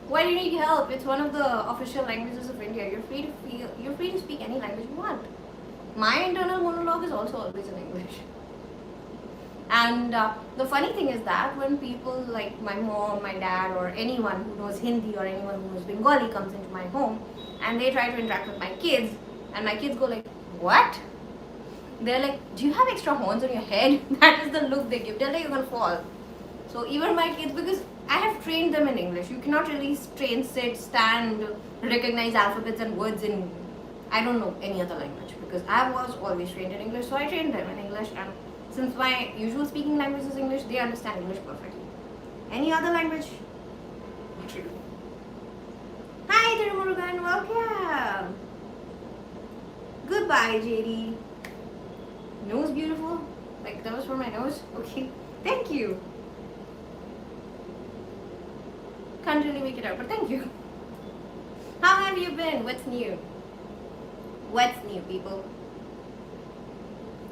A: Why do you need help? It's one of the official languages of India. You're free to speak any language you want. My internal monologue is also always in English. And the funny thing is that when people like my mom, my dad, or anyone who knows Hindi or anyone who knows Bengali comes into my home and they try to interact with my kids, and my kids go like, what? They're like, do you have extra horns on your head? That is the look they give. They're like, you're gonna fall. So even my kids, because I have trained them in English. You cannot really train, sit, stand, recognize alphabets and words in, I don't know, any other language. Because I was always trained in English, so I trained them in English. And since my usual speaking language is English, they understand English perfectly. Any other language? Not really. Hi, Thirumurugan, welcome. Goodbye, JD. Nose beautiful? Like that was for my nose? Okay, thank you. Can't really make it out, but thank you. How have you been? What's new? What's new, people?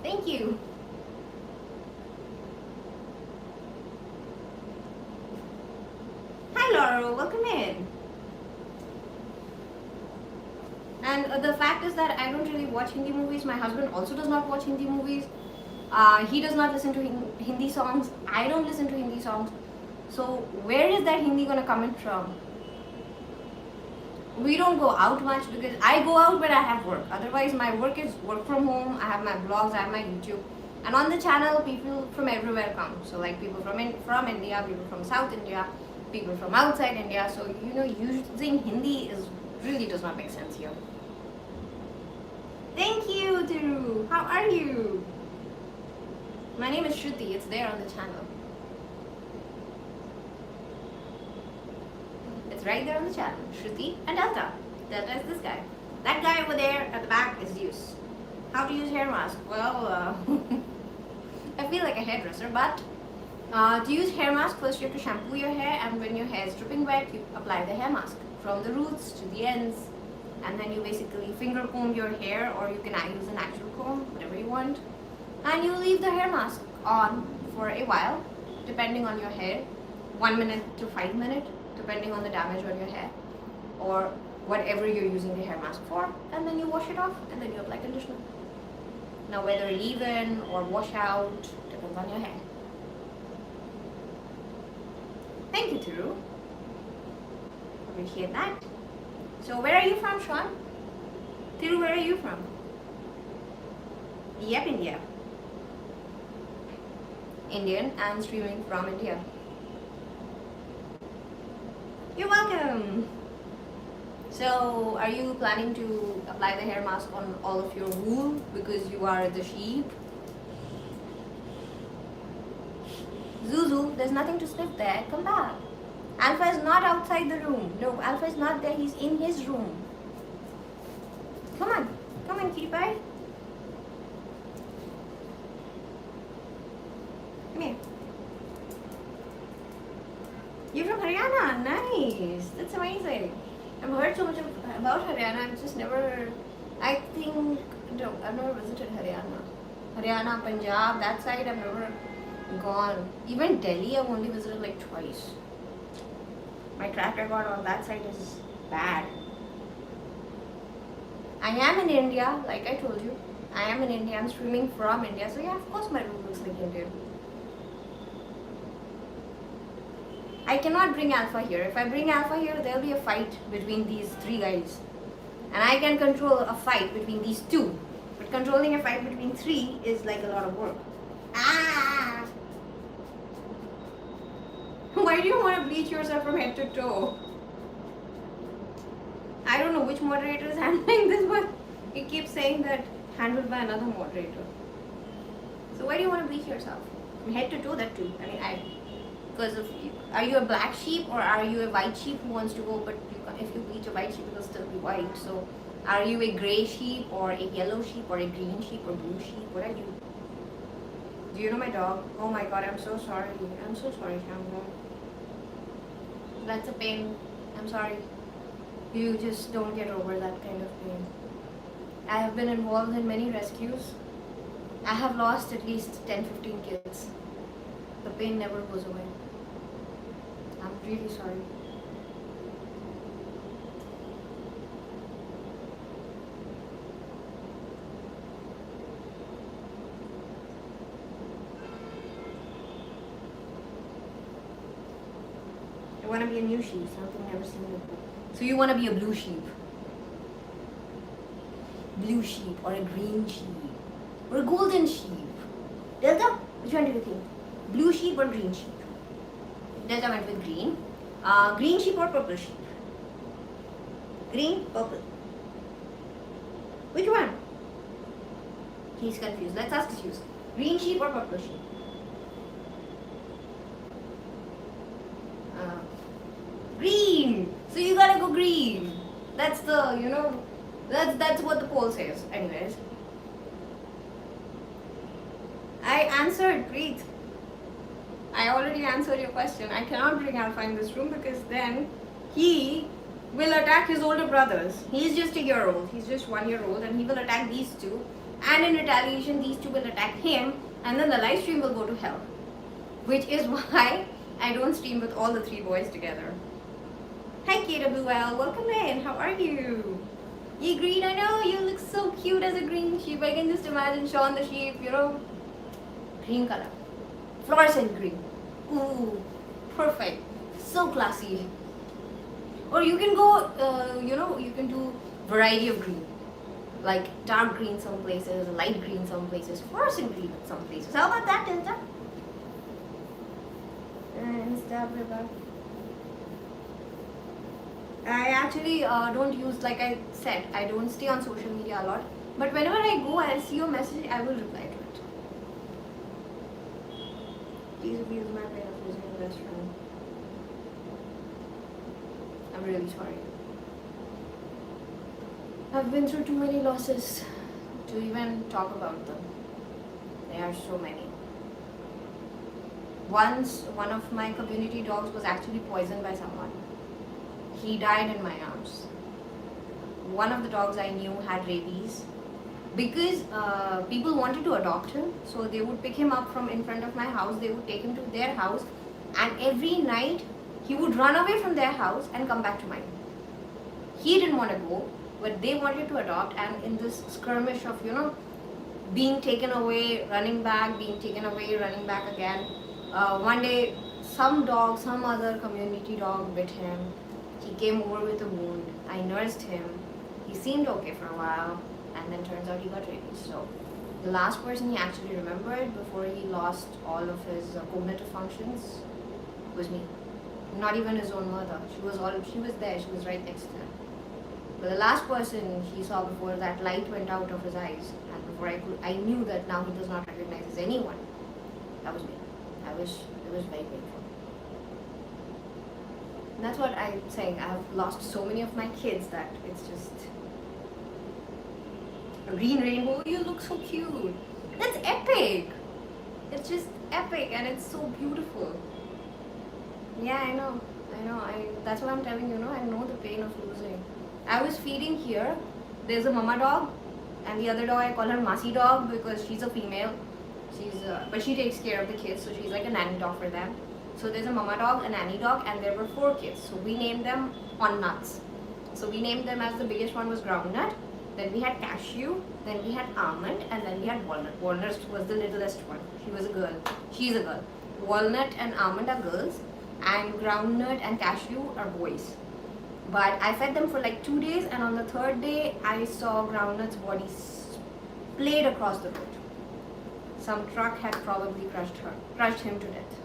A: Thank you. Hi, Laura. Welcome in. And the fact is that I don't really watch Hindi movies. My husband also does not watch Hindi movies. He does not listen to Hindi songs. I don't listen to Hindi songs. So where is that Hindi gonna come in from? We don't go out much because I go out when I have work. Otherwise, my work is work from home. I have my blogs, I have my YouTube. And on the channel, people from everywhere come. So like people from India, people from South India, people from outside India. So you know, using Hindi really does not make sense here. Thank you, Thiru. How are you? My name is Shruti. It's there on the channel. It's right there on the channel. Shruti and Delta. Delta is this guy. That guy over there at the back is Zeus. How to use hair mask? Well, I feel like a hairdresser, but to use hair mask, first you have to shampoo your hair, and when your hair is dripping wet, you apply the hair mask from the roots to the ends, and then you basically finger comb your hair, or you can use an actual comb, whatever you want, and you leave the hair mask on for a while, depending on your hair, 1 minute to 5 minutes, depending on the damage on your hair, or whatever you're using the hair mask for, and then you wash it off, and then you apply conditioner. Now whether leave-in or wash out, depends on your hair. Thank you, Thiru. Appreciate that. So where are you from, Sean? Thiru, where are you from? Yep, India. Indian and streaming from India. You're welcome. So are you planning to apply the hair mask on all of your wool because you are the sheep? Zuzu, there's nothing to sniff there. Come back. Alpha is not outside the room. No, Alpha is not there. He's in his room. Come on. Come on, cutie pie. Come here. You're from Haryana. Nice. That's amazing. I've heard so much about Haryana. I've just never... I think... No, I've never visited Haryana. Haryana, Punjab, that side I've never gone. Even Delhi I've only visited like twice. My track record on that side is bad. I am in India, like I told you. I am in India. I'm streaming from India. So yeah, of course my room looks like Indian. I cannot bring Alpha here. If I bring Alpha here, there'll be a fight between these three guys. And I can control a fight between these two. But controlling a fight between three is like a lot of work. Ah! Why do you want to bleach yourself from head to toe? I don't know which moderator is handling this, but it keeps saying that handled by another moderator. So why do you want to bleach yourself? From head to toe, that too. I mean, because of you. Are you a black sheep or are you a white sheep who wants to go, but if you bleach a white sheep, it will still be white. So are you a grey sheep or a yellow sheep or a green sheep or blue sheep? What are you? Do you know my dog? Oh my god, I'm so sorry. I'm so sorry, Shambo. That's a pain. I'm sorry. You just don't get over that kind of pain. I have been involved in many rescues. I have lost at least 10-15 kids. The pain never goes away. I'm really sorry. You want to be a new sheep, something never seen before. So you want to be a blue sheep. Blue sheep or a green sheep or a golden sheep. Delta, which one do you think? Blue sheep or green sheep? Delta went with green. Green sheep or purple sheep? Green, purple. Which one? He's confused. Let's ask Zeus. Green sheep or purple sheep? Green. So you gotta go green. That's the, that's what the poll says. Anyways, I answered. Great. I already answered your question. I cannot bring Alpha in this room because then he will attack his older brothers. He's just a year old. He's just 1 year old, and he will attack these two. And in retaliation, these two will attack him, and then the live stream will go to hell. Which is why I don't stream with all the 3 boys together. Hi KWL, welcome in. How are you? You green, I know you look so cute as a green sheep. I can just imagine Sean the sheep, green color. Fluorescent green. Ooh, perfect. So classy. Or you can go, you can do variety of green. Like dark green some places, light green some places, fluorescent green some places. How about that, Delta? I actually don't use, like I said, I don't stay on social media a lot. But whenever I go and see your message, I will reply to it. Please abuse my way of losing a best friend. I'm really sorry. I've been through too many losses to even talk about them. There are so many. Once, one of my community dogs was actually poisoned by someone. He died in my arms. One of the dogs I knew had rabies. Because people wanted to adopt him, so they would pick him up from in front of my house, they would take him to their house, and every night he would run away from their house and come back to mine. He didn't want to go, but they wanted to adopt, and in this skirmish of, being taken away, running back, being taken away, running back again, one day some other community dog bit him. He came over with a wound. I nursed him. He seemed okay for a while, and then turns out he got rabies. So the last person he actually remembered before he lost all of his cognitive functions was me. Not even his own mother. She was there. She was right next to him. But the last person he saw before that light went out of his eyes, and before I knew that now he does not recognize as anyone. That was me. It was very painful. And that's what I'm saying. I've lost so many of my kids that it's just a green rainbow. You look so cute. That's epic. It's just epic, and it's so beautiful. Yeah, I know. That's what I'm telling you. I know the pain of losing. I was feeding here. There's a mama dog, and the other dog I call her Masi dog because she's a female. But she takes care of the kids, so she's like a nanny dog for them. So there's a mama dog, a nanny dog, and there were 4 kids. So we named them on nuts. So we named them as the biggest one was groundnut. Then we had cashew. Then we had almond, and then we had walnut. Walnut was the littlest one. She was a girl. She's a girl. Walnut and almond are girls, and groundnut and cashew are boys. But I fed them for like 2 days, and on the 3rd day, I saw Groundnut's body splayed across the road. Some truck had probably crushed him to death.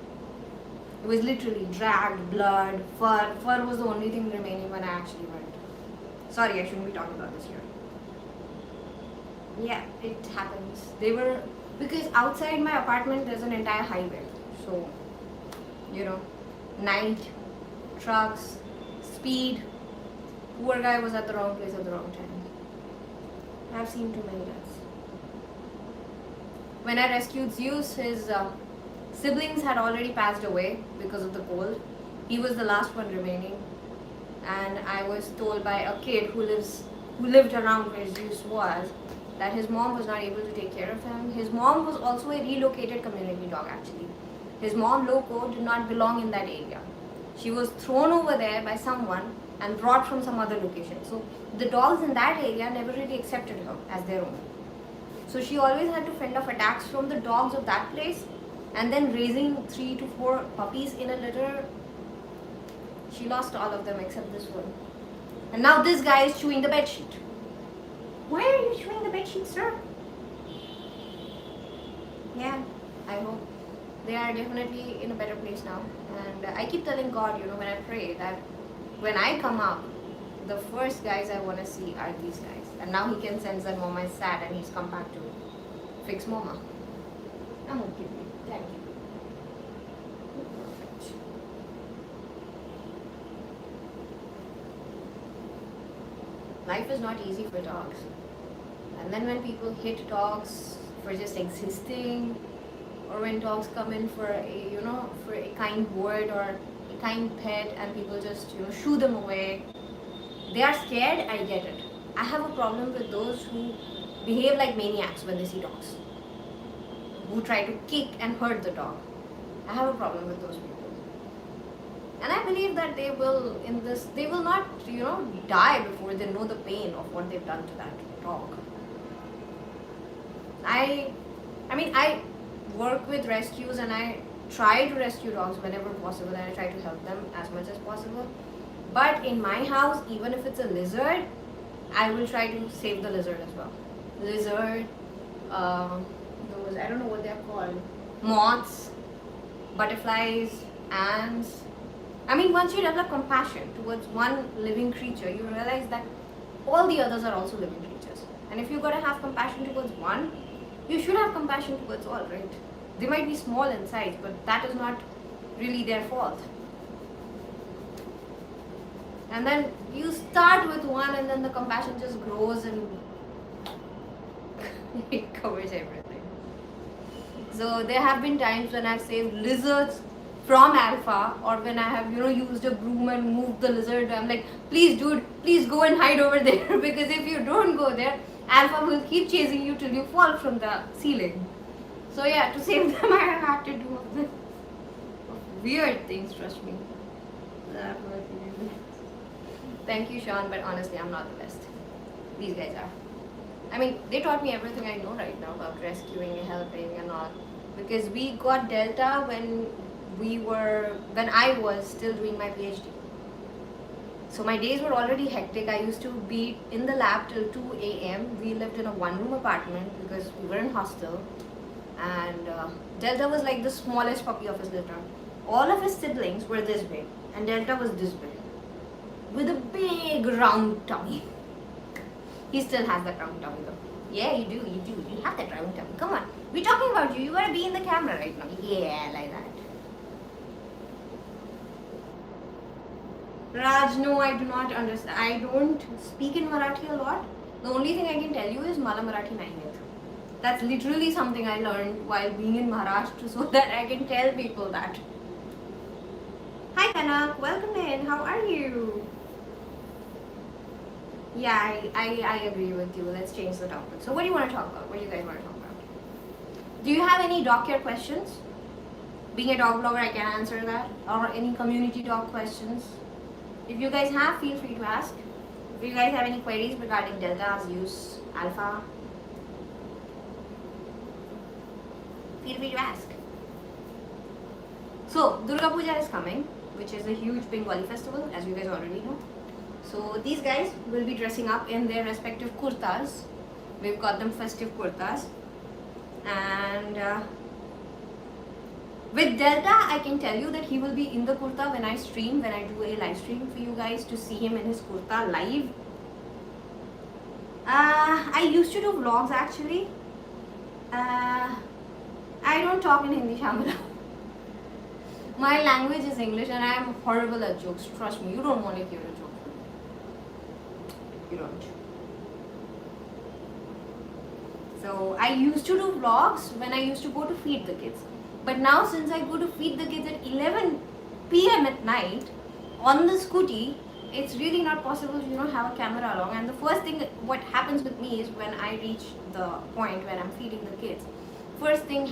A: It was literally dragged, blood, fur. Fur was the only thing remaining when I actually went. Sorry, I shouldn't be talking about this here. Yeah, it happens. Because outside my apartment there's an entire highway. So, night, trucks, speed. Poor guy was at the wrong place at the wrong time. I've seen too many deaths. When I rescued Zeus, his siblings had already passed away because of the cold. He was the last one remaining, and I was told by a kid who lived around where Zeus was that his mom was not able to take care of him. His mom was also a relocated community dog actually. His mom, Loco, did not belong in that area. She was thrown over there by someone and brought from some other location. So the dogs in that area never really accepted her as their own. So she always had to fend off attacks from the dogs of that place, and then raising 3 to 4 puppies in a litter. She lost all of them except this one. And now this guy is chewing the bed sheet. Why are you chewing the bed sheet, sir? Yeah, I hope they are definitely in a better place now. And I keep telling God, you know, when I pray that when I come up, the first guys I want to see are these guys. And now he can sense that Momma is sad and he's come back to fix Momma. I'm okay. Thank you. Perfect. Life is not easy for dogs. And then when people hit dogs for just existing, or when dogs come in for a, you know, for a kind word or a kind pet and people just, you know, shoo them away, they are scared. I get it. I have a problem with those who behave like maniacs when they see dogs, who try to kick and hurt the dog. I have a problem with those people. And I believe that they will, they will not, you know, die before they know the pain of what they've done to that dog. I mean, I work with rescues and I try to rescue dogs whenever possible, and I try to help them as much as possible. But in my house, even if it's a lizard, I will try to save the lizard as well. Lizard, those, I don't know what they're called, moths, butterflies, ants. I mean, once you develop compassion towards one living creature, you realize that all the others are also living creatures. And if you're going to have compassion towards one, you should have compassion towards all, right? They might be small in size, but that is not really their fault. And then you start with one and then the compassion just grows and it covers everything. So there have been times when I've saved lizards from Alpha, or when I have, you know, used a broom and moved the lizard. I'm like, please dude, please go and hide over there, because if you don't go there, Alpha will keep chasing you till you fall from the ceiling. So yeah, to save them I have had to do all the weird things, trust me. Thank you, Sean, but honestly I'm not the best. These guys are. I mean, they taught me everything I know right now about rescuing and helping and all, because we got Delta when I was still doing my PhD. So my days were already hectic. I used to be in the lab till 2 a.m. We lived in a one-room apartment because we were in hostel. And Delta was like the smallest puppy of his litter. All of his siblings were this big, and Delta was this big, with a big round tummy. He still has that round tummy though. Yeah, you do. You have that round tummy. Come on. We're talking about you. You gotta be in the camera right now. Yeah, like that. Raj, no, I do not understand. I don't speak in Marathi a lot. The only thing I can tell you is Mala Marathi nahi hai. That's literally something I learned while being in Maharashtra, so that I can tell people that. Hi Kanak, welcome in. How are you? Yeah, I agree with you. Let's change the topic. So what do you want to talk about? What do you guys want to talk about? Do you have any dog care questions? Being a dog blogger, I can answer that. Or any community dog questions. If you guys have, feel free to ask. If you guys have any queries regarding Delta, Zeus, Alpha, feel free to ask. So, Durga Puja is coming, which is a huge Bengali festival, as you guys already know. So, these guys will be dressing up in their respective kurtas. We've got them festive kurtas. And with Delta, I can tell you that he will be in the kurta when I stream, when I do a live stream for you guys to see him in his kurta live. I used to do vlogs actually. I don't talk in Hindi, Shamala. My language is English and I am horrible at jokes. Trust me, you don't want to hear a joke. You don't. So I used to do vlogs when I used to go to feed the kids. But now since I go to feed the kids at 11 p.m. at night on the scooty, it's really not possible to, have a camera along. And the first thing what happens with me is when I reach the point where I'm feeding the kids, first thing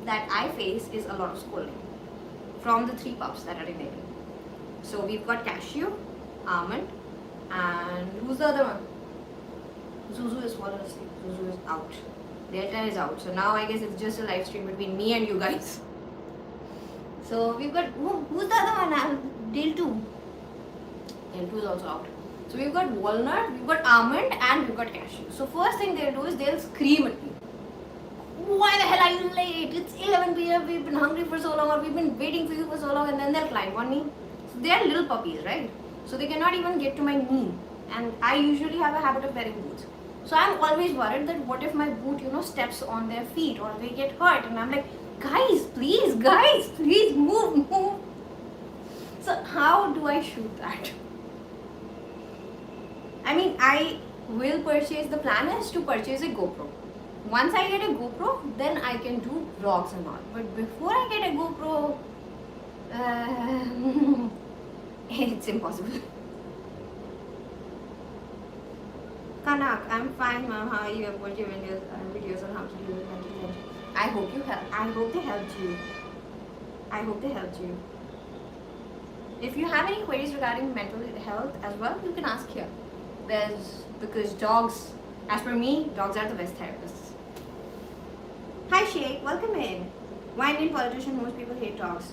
A: that I face is a lot of scolding from the 3 pups that are remaining. So we've got Cashew, Almond, and who's the other one? Zuzu is fallen asleep. Zuzu is out. Delta is out. So now I guess it's just a live stream between me and you guys. So we've got, who's the other one? Delta. L2 is also out. So we've got walnut, we've got almond, and we've got cashew. So first thing they'll do is they'll scream at me. Why the hell are you late? It's 11 p.m. We've been hungry for so long, or we've been waiting for you for so long, and then they'll climb on me. So they're little puppies, right? So they cannot even get to my knee. And I usually have a habit of wearing boots. So I'm always worried that what if my boot, steps on their feet or they get hurt. And I'm like, guys, please, move. So how do I shoot that? I mean, I will purchase, the plan is to purchase a GoPro. Once I get a GoPro, then I can do vlogs and all. But before I get a GoPro, it's impossible. Kanak, I'm fine, ma'am. How are you? I've watched your videos on how to deal with mental health. I hope they helped you. I hope they helped you. If you have any queries regarding mental health as well, you can ask here. Because dogs, as per me, dogs are the best therapists. Hi Sheikh, welcome in. Why Indian politician most people hate dogs?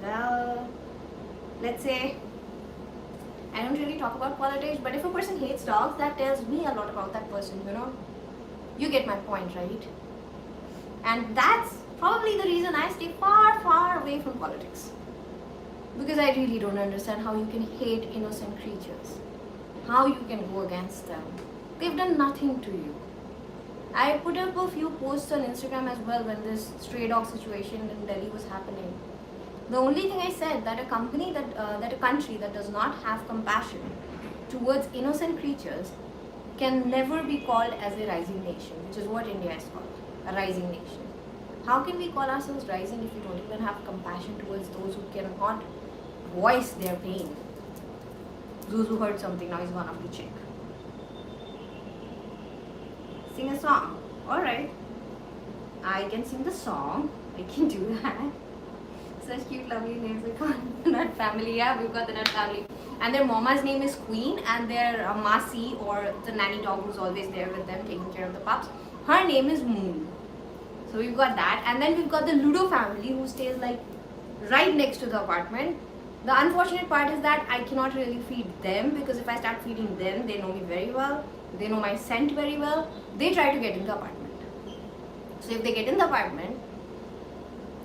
A: Well, let's say I don't really talk about politics, but if a person hates dogs, that tells me a lot about that person, You get my point, right? And that's probably the reason I stay far, far away from politics. Because I really don't understand how you can hate innocent creatures. How you can go against them. They've done nothing to you. I put up a few posts on Instagram as well when this stray dog situation in Delhi was happening. The only thing I said that a country that does not have compassion towards innocent creatures can never be called as a rising nation, which is what India is called, a rising nation. How can we call ourselves rising if we don't even have compassion towards those who cannot voice their pain? Those who heard something, now he's gone off to check. Sing a song. Alright. I can sing the song. I can do that. Such cute, lovely names. The Nut family. Yeah, we've got the Nut family. And their mama's name is Queen, and their Masi, or the nanny dog who's always there with them taking care of the pups, her name is Moon. So we've got that. And then we've got the Ludo family who stays like right next to the apartment. The unfortunate part is that I cannot really feed them, because if I start feeding them, they know me very well. They know my scent very well. They try to get in the apartment. So if they get in the apartment,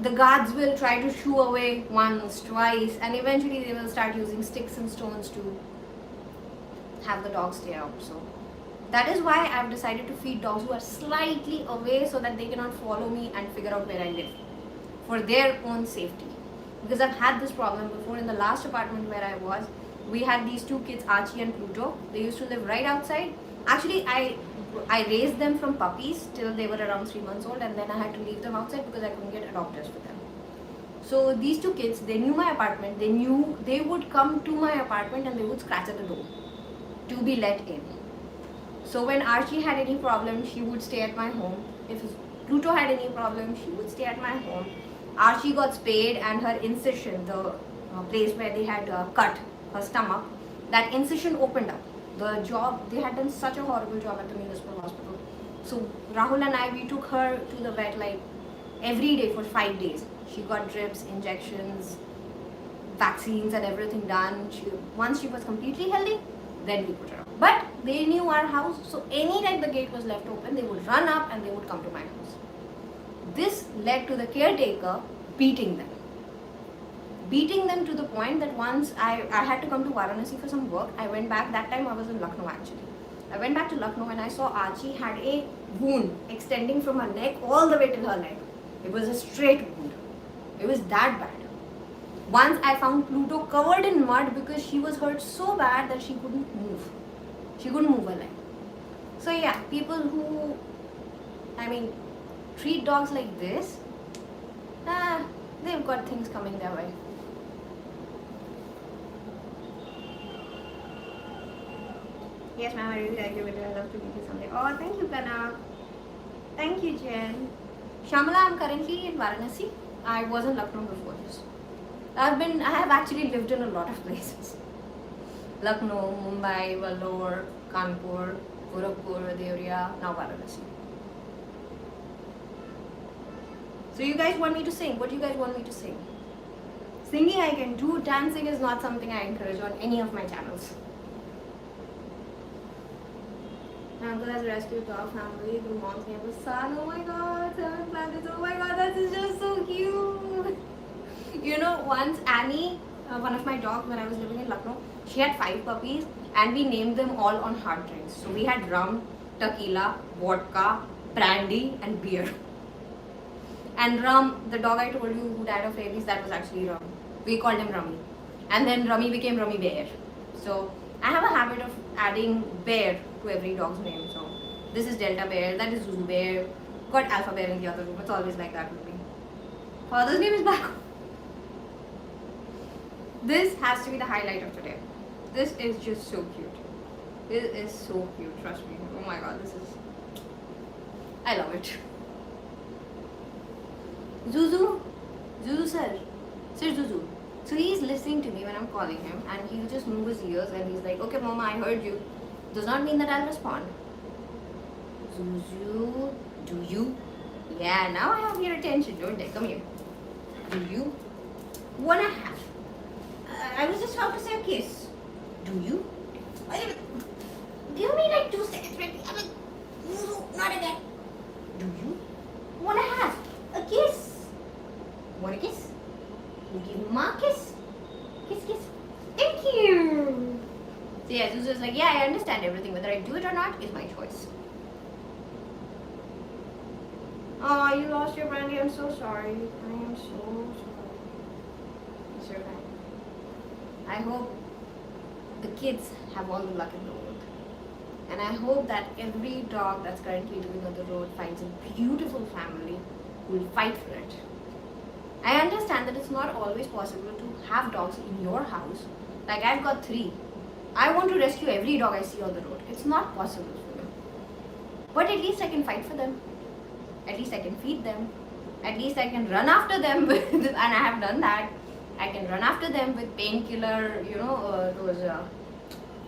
A: the guards will try to shoo away once, twice, and eventually they will start using sticks and stones to have the dogs stay out. So that is why I've decided to feed dogs who are slightly away so that they cannot follow me and figure out where I live, for their own safety. Because I've had this problem before. In the last apartment where I was, we had these two kids, Archie and Pluto. They used to live right outside. Actually, I raised them from puppies till they were around 3 months old, and then I had to leave them outside because I couldn't get adopters for them. So these two kids, they knew my apartment. They knew they would come to my apartment and they would scratch at the door to be let in. So when Archie had any problem, she would stay at my home. If Pluto had any problem, she would stay at my home. Archie got spayed, and her incision, the place where they had cut her stomach, that incision opened up. They had done such a horrible job at the municipal hospital. So Rahul and I, we took her to the vet like every day for 5 days. She got drips, injections, vaccines and everything done. Once she was completely healthy, then we put her out. But they knew our house, so anytime the gate was left open, they would run up and they would come to my house. This led to the caretaker beating them. Beating them to the point that once I had to come to Varanasi for some work. I went back, that time I was in Lucknow actually. I went back to Lucknow and I saw Archie had a wound extending from her neck all the way till her leg. It was a straight wound. It was that bad. Once I found Pluto covered in mud because she was hurt so bad that she couldn't move. She couldn't move her leg. So yeah, people who, treat dogs like this, they've got things coming their way. Yes, ma'am, I really like your video. I love to meet you someday. Oh, thank you, Kana. Thank you, Jen. Shamala, I'm currently in Varanasi. I was in Lucknow before this. I have actually lived in a lot of places. Lucknow, Mumbai, Vellore, Kanpur, Gorakhpur, Deoria, now Varanasi. So you guys want me to sing? What do you guys want me to sing? Singing I can do, dancing is not something I encourage on any of my channels. My uncle has rescued dog family. The mom's name was Sun. Oh my god, 7 planets. Oh my god, that is just so cute. You know, once Annie, one of my dogs when I was living in Lucknow, she had 5 puppies and we named them all on hard drinks. So we had rum, tequila, vodka, brandy and beer. And rum, the dog I told you who died of rabies, that was actually rum. We called him Rummy. And then Rummy became Rummy Bear. So I have a habit of adding bear to every dog's name. So this is Delta Bear, that is Zuzu Bear, got Alpha Bear in the other room. It's always like that with me. Father's name is back. This has to be the highlight of today. This is just so cute. This is so cute, trust me. Oh my god, this is... I love it. Zuzu, Zuzu sir, Zuzu. So he's listening to me when I'm calling him and he'll just move his ears and he's like, okay Momma, I heard you. Does not mean that I'll respond. Zuzu, do you? Yeah, now I have your attention, don't I? Come here. Do you wanna have? I was just about to say a kiss. Do you? Give me like 2 seconds, right? I'm like, Zuzu, not again. Do you wanna have a kiss? Want a kiss? You give Mom a kiss? Kiss, kiss. Thank you. So yeah, Zuzu's like, yeah, I understand everything. Whether I do it or not is my choice. Oh, you lost your brandy. I'm so sorry. I am so sorry. It's your time. I hope the kids have all the luck in the world. And I hope that every dog that's currently living on the road finds a beautiful family who will fight for it. I understand that it's not always possible to have dogs in your house. Like I've got 3. I want to rescue every dog I see on the road. It's not possible for me. But at least I can fight for them. At least I can feed them. At least I can run after them with, and I have done that. I can run after them with painkiller, those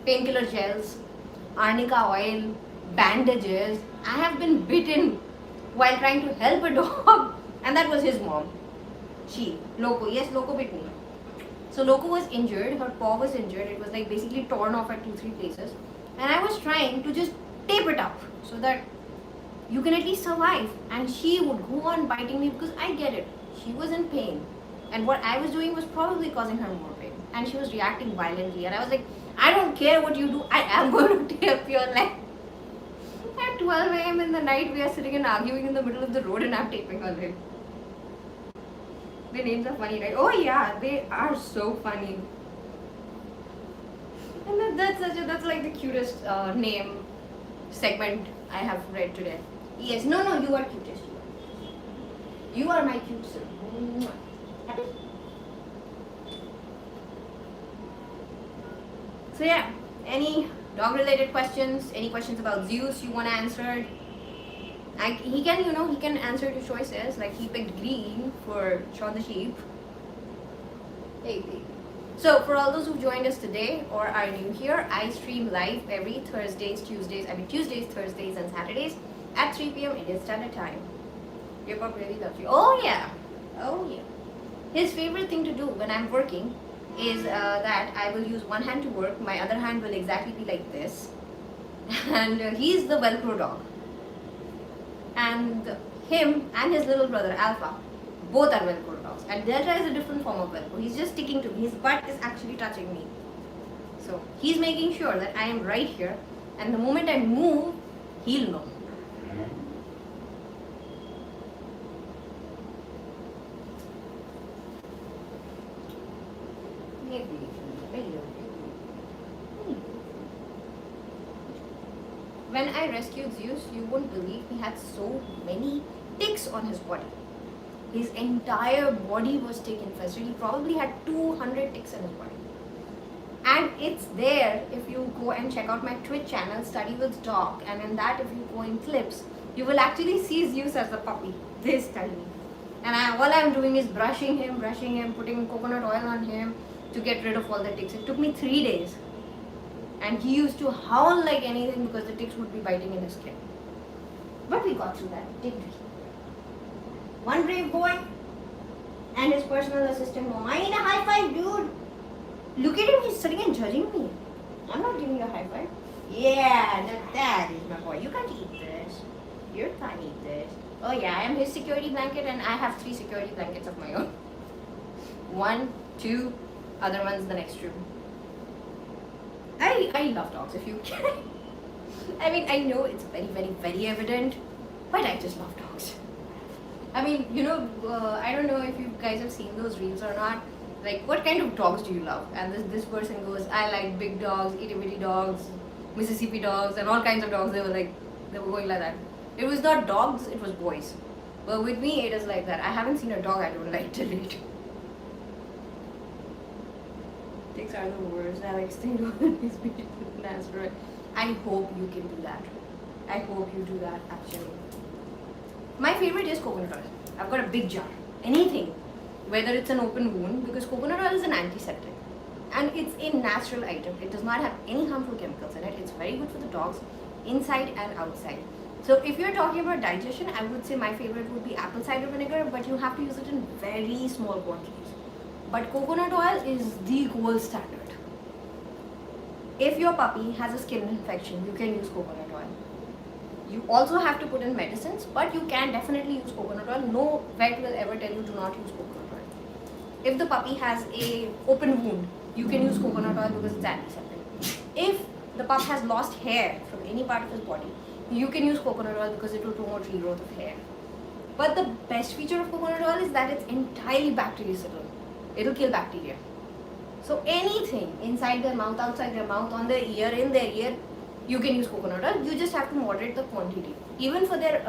A: painkiller gels, arnica oil, bandages. I have been bitten while trying to help a dog, and that was his mom. Loco. Yes, Loco bit me. So Loco was injured, her paw was injured. It was like basically torn off at 2-3 places. And I was trying to just tape it up so that you can at least survive. And she would go on biting me because I get it. She was in pain. And what I was doing was probably causing her more pain. And she was reacting violently. And I was like, I don't care what you do. I am going to tape your leg. At 12 a.m. in the night, we are sitting and arguing in the middle of the road and I'm taping her leg. The names are funny, right? Oh yeah, they are so funny. And that's like the cutest name segment I have read today. Yes, no, you are cutest. You are my cute sir. Happy? So yeah, any dog related questions? Any questions about Zeus you want answered? He can answer to choices. Like he picked green for Shaun the Sheep. Hey. So for all those who joined us today or are new here, I stream live every Tuesdays, Thursdays and Saturdays at 3 p.m. Indian Standard Time. Your pup really loves you. Oh yeah. His favorite thing to do when I'm working is that I will use one hand to work, my other hand will exactly be like this. And he's the Velcro dog. And him and his little brother Alpha, both are Velcro dogs. And Delta is a different form of Velcro. He's just sticking to me. His butt is actually touching me. So he's making sure that I am right here. And the moment I move, he'll know. When I rescued Zeus, you wouldn't believe he had so many ticks on his body. His entire body was tick infested. He probably had 200 ticks in his body. And it's there if you go and check out my Twitch channel, Study with Dog. And in that, if you go in clips, you will actually see Zeus as a puppy. This tiny. And all I'm doing is brushing him, putting coconut oil on him to get rid of all the ticks. It took me 3 days. And he used to howl like anything because the ticks would be biting in his skin. But we got through that, didn't we? One brave boy and his personal assistant Momma. I need a high five, dude. Look at him, he's sitting and judging me. I'm not giving you a high five. Yeah, now that is my boy. You can't eat this. You can't eat this. Oh yeah, I am his security blanket and I have 3 security blankets of my own. 1, 2, other one's the next room. I love dogs, if you can. I mean, I know it's very, very, very evident, but I just love dogs. I mean, you know, I don't know if you guys have seen those reels or not. Like, what kind of dogs do you love? And this person goes, I like big dogs, itty bitty dogs, Mississippi dogs, and all kinds of dogs. They were going like that. It was not dogs, it was boys. But with me, it is like that. I haven't seen a dog I don't like till date. Ticks are the worst. I like staying on these beaches. I hope you can do that. I hope you do that, actually. My favorite is coconut oil. I've got a big jar. Anything. Whether it's an open wound, because coconut oil is an antiseptic. And it's a natural item. It does not have any harmful chemicals in it. It's very good for the dogs, inside and outside. So if you're talking about digestion, I would say my favorite would be apple cider vinegar, but you have to use it in very small quantities. But coconut oil is the gold standard. If your puppy has a skin infection, you can use coconut oil. You also have to put in medicines, but you can definitely use coconut oil. No vet will ever tell you do not use coconut oil. If the puppy has a open wound, you can use coconut oil because it's antiseptic. If the pup has lost hair from any part of his body, you can use coconut oil because it will promote regrowth of hair. But the best feature of coconut oil is that it's entirely bactericidal. It'll kill bacteria. So anything inside their mouth, outside their mouth, on their ear, in their ear, you can use coconut oil. You just have to moderate the quantity. Even for their,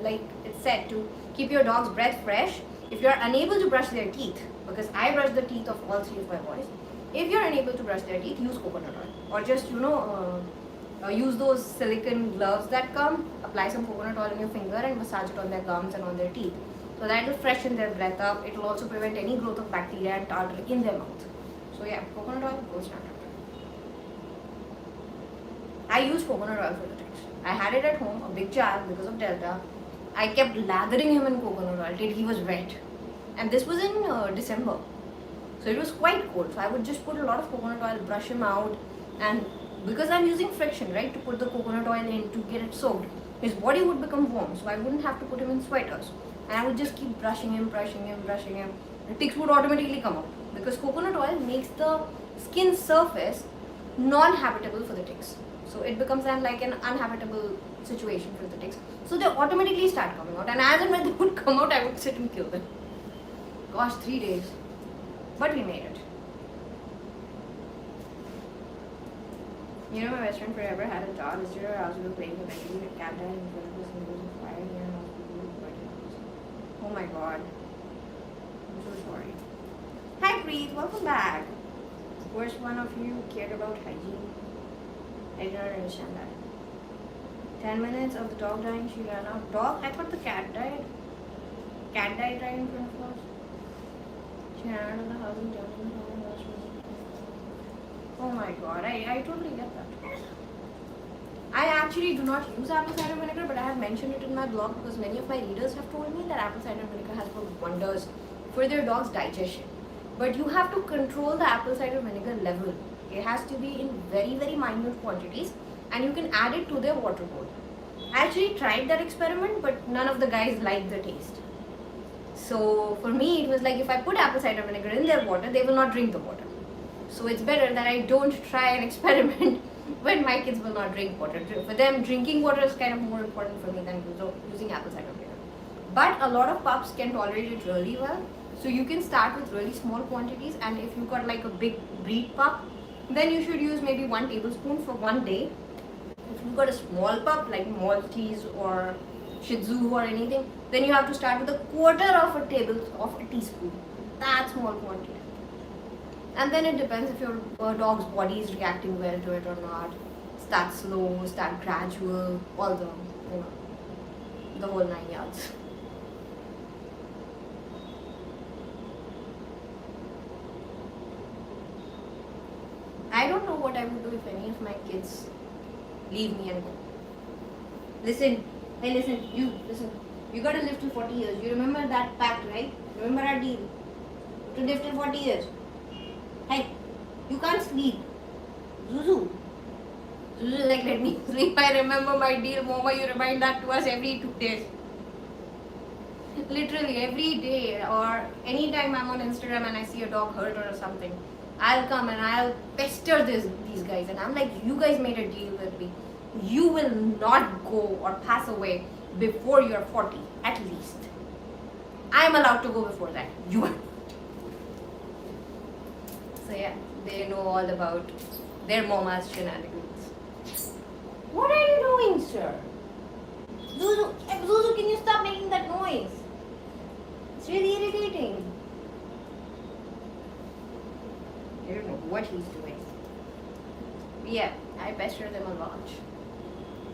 A: like it's said, to keep your dog's breath fresh, if you're unable to brush their teeth, because I brush the teeth of all 3 of my boys, if you're unable to brush their teeth, use coconut oil. Or just, use those silicone gloves that come, apply some coconut oil on your finger and massage it on their gums and on their teeth. So that will freshen their breath up. It will also prevent any growth of bacteria and tartar in their mouth. So yeah, coconut oil goes standard. I use coconut oil for the ticks. I had it at home, a big jar because of Delta. I kept lathering him in coconut oil till he was wet. And this was in December. So it was quite cold. So I would just put a lot of coconut oil, brush him out. And because I'm using friction, right, to put the coconut oil in to get it soaked, his body would become warm. So I wouldn't have to put him in sweaters. And I would just keep brushing him. The ticks would automatically come out. Because coconut oil makes the skin surface non-habitable for the ticks. So it becomes then like an unhabitable situation for the ticks. So they automatically start coming out. And as and when they would come out, I would sit and kill them. Gosh, 3 days. But we made it. You know, my best friend forever had a dog. This year I was playing with a cat died in front of us and there was a fire here and I was oh my god. I'm so sorry. Hi Preet, welcome back. First one of you cared about hygiene. I did not understand that. 10 minutes of the dog dying, she ran out. Dog? I thought the cat died. Cat died right in front of us. She ran out of the house and jumped in the home and watched me. Oh my god, I totally get that. I actually do not use apple cider vinegar, but I have mentioned it in my blog because many of my readers have told me that apple cider vinegar has worked wonders for their dog's digestion. But you have to control the apple cider vinegar level. It has to be in very, very minute quantities and you can add it to their water bowl. I actually tried that experiment, but none of the guys liked the taste. So for me, it was like if I put apple cider vinegar in their water, they will not drink the water. So it's better that I don't try an experiment when my kids will not drink water. For them, drinking water is kind of more important for me than using apple cider vinegar. But a lot of pups can tolerate it really well. So you can start with really small quantities, and if you've got like a big breed pup, then you should use maybe 1 tablespoon for 1 day. If you've got a small pup like Maltese or Shih Tzu or anything, then you have to start with 1/4 of a teaspoon. That small quantity. And then it depends if your dog's body is reacting well to it or not. Start slow, start gradual, all the whole 9 yards. I don't know what I would do if any of my kids leave me and go. Listen, hey listen, you gotta live till 40 years. You remember that pact, right? Remember our deal? To live till 40 years. Hey, you can't sleep. Zuzu. Zuzu is like, let me sleep. I remember my deal. Momma, you remind that to us every 2 days. Literally every day, or anytime I'm on Instagram and I see a dog hurt or something, I'll come and I'll pester these guys, and I'm like, you guys made a deal with me. You will not go or pass away before you're 40, at least. I'm allowed to go before that. You are. So yeah, they know all about their mama's shenanigans. What are you doing, sir? Zuzu, Zuzu, can you stop making that noise? It's really irritating. I don't know what he's doing. But yeah, I pester them a lot.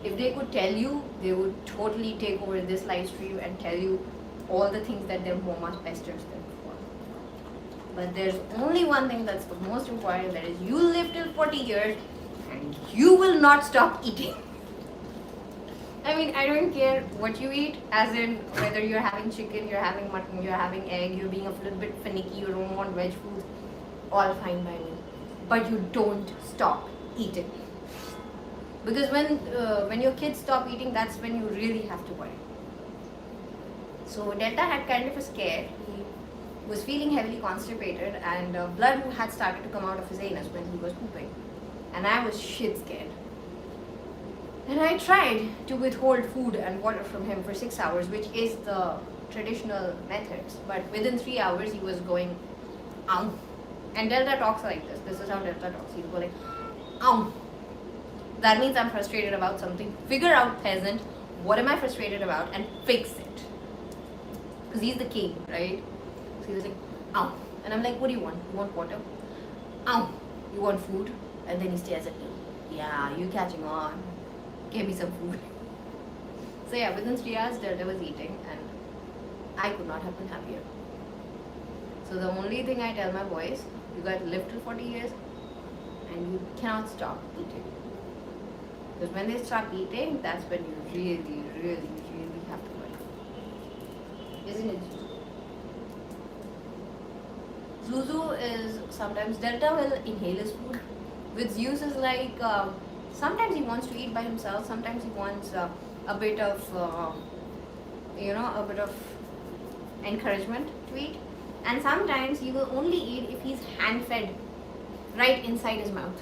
A: If they could tell you, they would totally take over this live stream and tell you all the things that their mama pesters them for. But there's only one thing that's the most important, that is you live till 40 years and you will not stop eating. I mean, I don't care what you eat, as in whether you're having chicken, you're having mutton, you're having egg, you're being a little bit finicky, you don't want veg food, all fine by me. But you don't stop eating. Because when your kids stop eating, that's when you really have to worry. So Delta had kind of a scare. He was feeling heavily constipated, and blood had started to come out of his anus when he was pooping. And I was shit scared. And I tried to withhold food and water from him for 6 hours, which is the traditional methods. But within 3 hours, he was going, ow. And Delta talks like this. This is how Delta talks. He's going, ow. That means I'm frustrated about something. Figure out, peasant, what am I frustrated about, and fix it. Because he's the king, right? So he was like, ow. And I'm like, what do you want? You want water? Ow. You want food? And then he stares at me. Yeah, you catching on. Give me some food. So yeah, within 3 hours, Delta was eating, and I could not have been happier. So the only thing I tell my boys, you got to live till 40 years, and you cannot stop eating. Because when they stop eating, that's when you really, really, really have to worry. Isn't it, Zuzu? Zuzu is sometimes, Delta will inhale his food. With Zeus is like, sometimes he wants to eat by himself, sometimes he wants a bit of, a bit of encouragement to eat. And sometimes he will only eat if he's hand-fed right inside his mouth.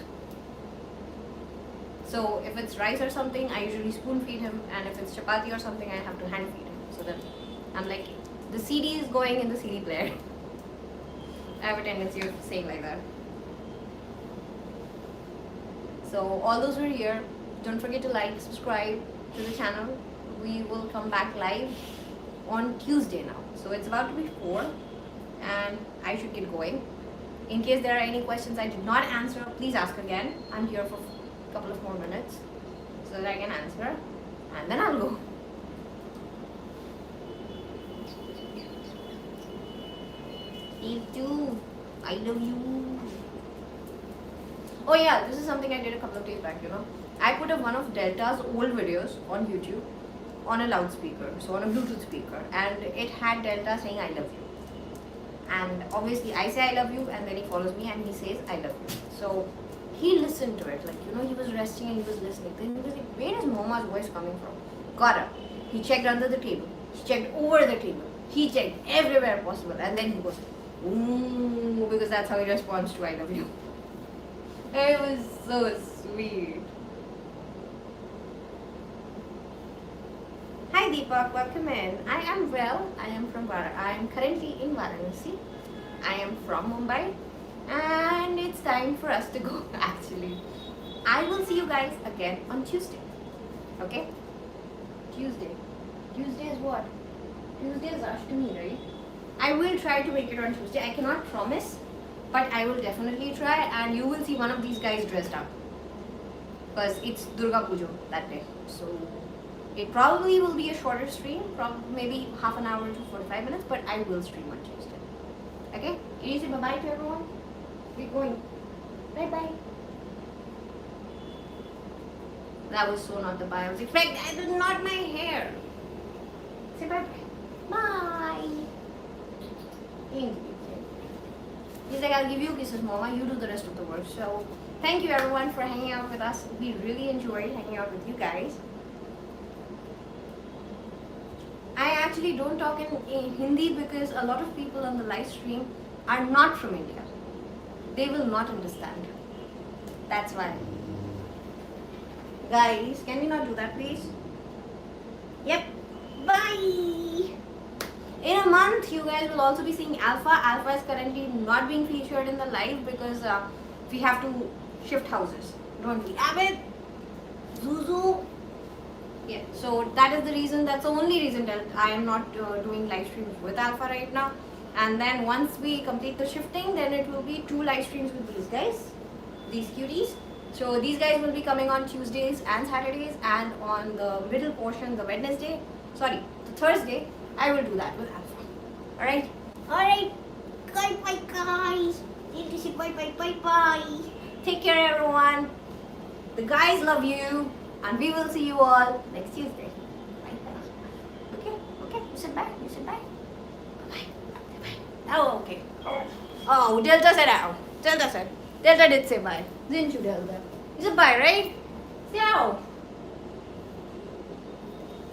A: So if it's rice or something, I usually spoon feed him, and if it's chapati or something, I have to hand feed him. So then I'm like, the CD is going in the CD player. I have a tendency of saying like that. So all those who are here, don't forget to like, subscribe to the channel. We will come back live on Tuesday now. So it's about to be 4, and I should get going. In case there are any questions I did not answer, please ask again. I'm here for a couple of more minutes so that I can answer, and then I'll go. You too. I love you. Oh yeah, this is something I did a couple of days back, I put one of Delta's old videos on YouTube on a loudspeaker, so on a Bluetooth speaker, and it had Delta saying I love you. And obviously I say I love you, and then he follows me and he says I love you. So he listened to it, he was resting and he was listening. Then he was like, where is Momma's voice coming from? Got up. He checked under the table. He checked over the table. He checked everywhere possible. And then he goes, ooh, because that's how he responds to I love you. It was so sweet. Hi Deepak, welcome in. I am well. I am currently in Varanasi. I am from Mumbai. And it's time for us to go actually. I will see you guys again on Tuesday. Okay? Tuesday. Tuesday is what? Tuesday is Ashtami, right? I will try to make it on Tuesday. I cannot promise, but I will definitely try, and you will see one of these guys dressed up. Because it's Durga Puja that day. So it probably will be a shorter stream, probably maybe half an hour to 45 minutes, but I will stream on Tuesday. Okay? Can you say bye-bye to everyone? We're going. Bye-bye. That was so not the bye I was expecting. That is not my hair. Say bye-bye. Bye. She's like, I'll give you kisses, Mama. You do the rest of the work. So thank you everyone for hanging out with us. We really enjoyed hanging out with you guys. I actually don't talk in Hindi because a lot of people on the live stream are not from India. They will not understand. That's why. Guys, can we not do that please? Yep. Bye. In a month, you guys will also be seeing Alpha. Alpha is currently not being featured in the live because we have to shift houses. Don't we? Abid, Zuzu. Yeah, so that is the reason, that's the only reason that I am not doing live streams with Alpha right now. And then once we complete the shifting, then it will be 2 live streams with these guys, these cuties. So these guys will be coming on Tuesdays and Saturdays, and on the middle portion, the the Thursday, I will do that with Alpha. Alright? Alright. Bye guys. Need to say bye. Take care everyone. The guys love you. And we will see you all next Tuesday. Bye. Okay? You sit back. Bye. Oh, okay. Oh, Delta said ow. Delta did say bye. Didn't you, Delta? You said bye, right? Say ow.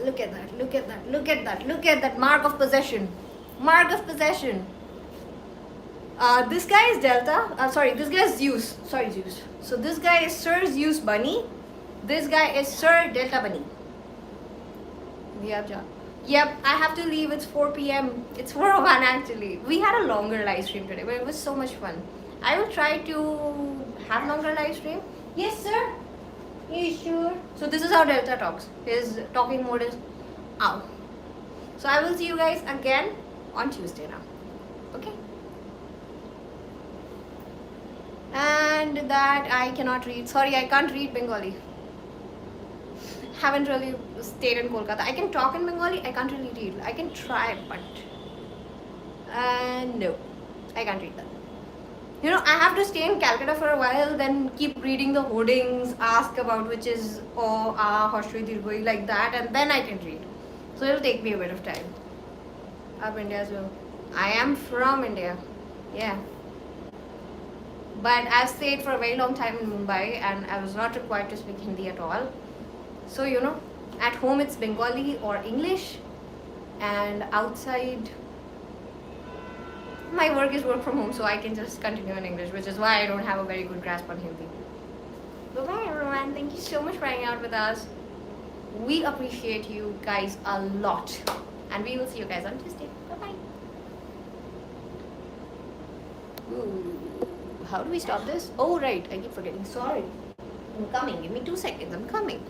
A: Look at that. Mark of possession. This guy is Delta. This guy is Zeus. Zeus. So this guy is Sir Zeus Bunny. This guy is Sir Delta Bunny. Yep, I have to leave. It's 4 p.m. It's 4:01 actually. We had a longer live stream today, but it was so much fun. I will try to have longer live stream. Yes, sir. You sure? So this is how Delta talks. His talking mode is ow. So I will see you guys again on Tuesday now. Okay? And that I cannot read. Sorry, I can't read Bengali. Haven't really stayed in Kolkata. I can talk in Bengali, I can't really read. I can try, but no, I can't read that. You know, I have to stay in Calcutta for a while, then keep reading the hoardings, ask about which is Hoshri Dirgoi, like that, and then I can read. So it'll take me a bit of time. Up India as well. I am from India. Yeah. But I've stayed for a very long time in Mumbai and I was not required to speak Hindi at all. So, you know, at home it's Bengali or English, and outside my work is work from home, so I can just continue in English, which is why I don't have a very good grasp on Hindi. Bye everyone. Thank you so much for hanging out with us. We appreciate you guys a lot. And we will see you guys on Tuesday. Bye-bye. How do we stop this? Oh, right. I keep forgetting. Sorry. I'm coming. Give me 2 seconds. I'm coming.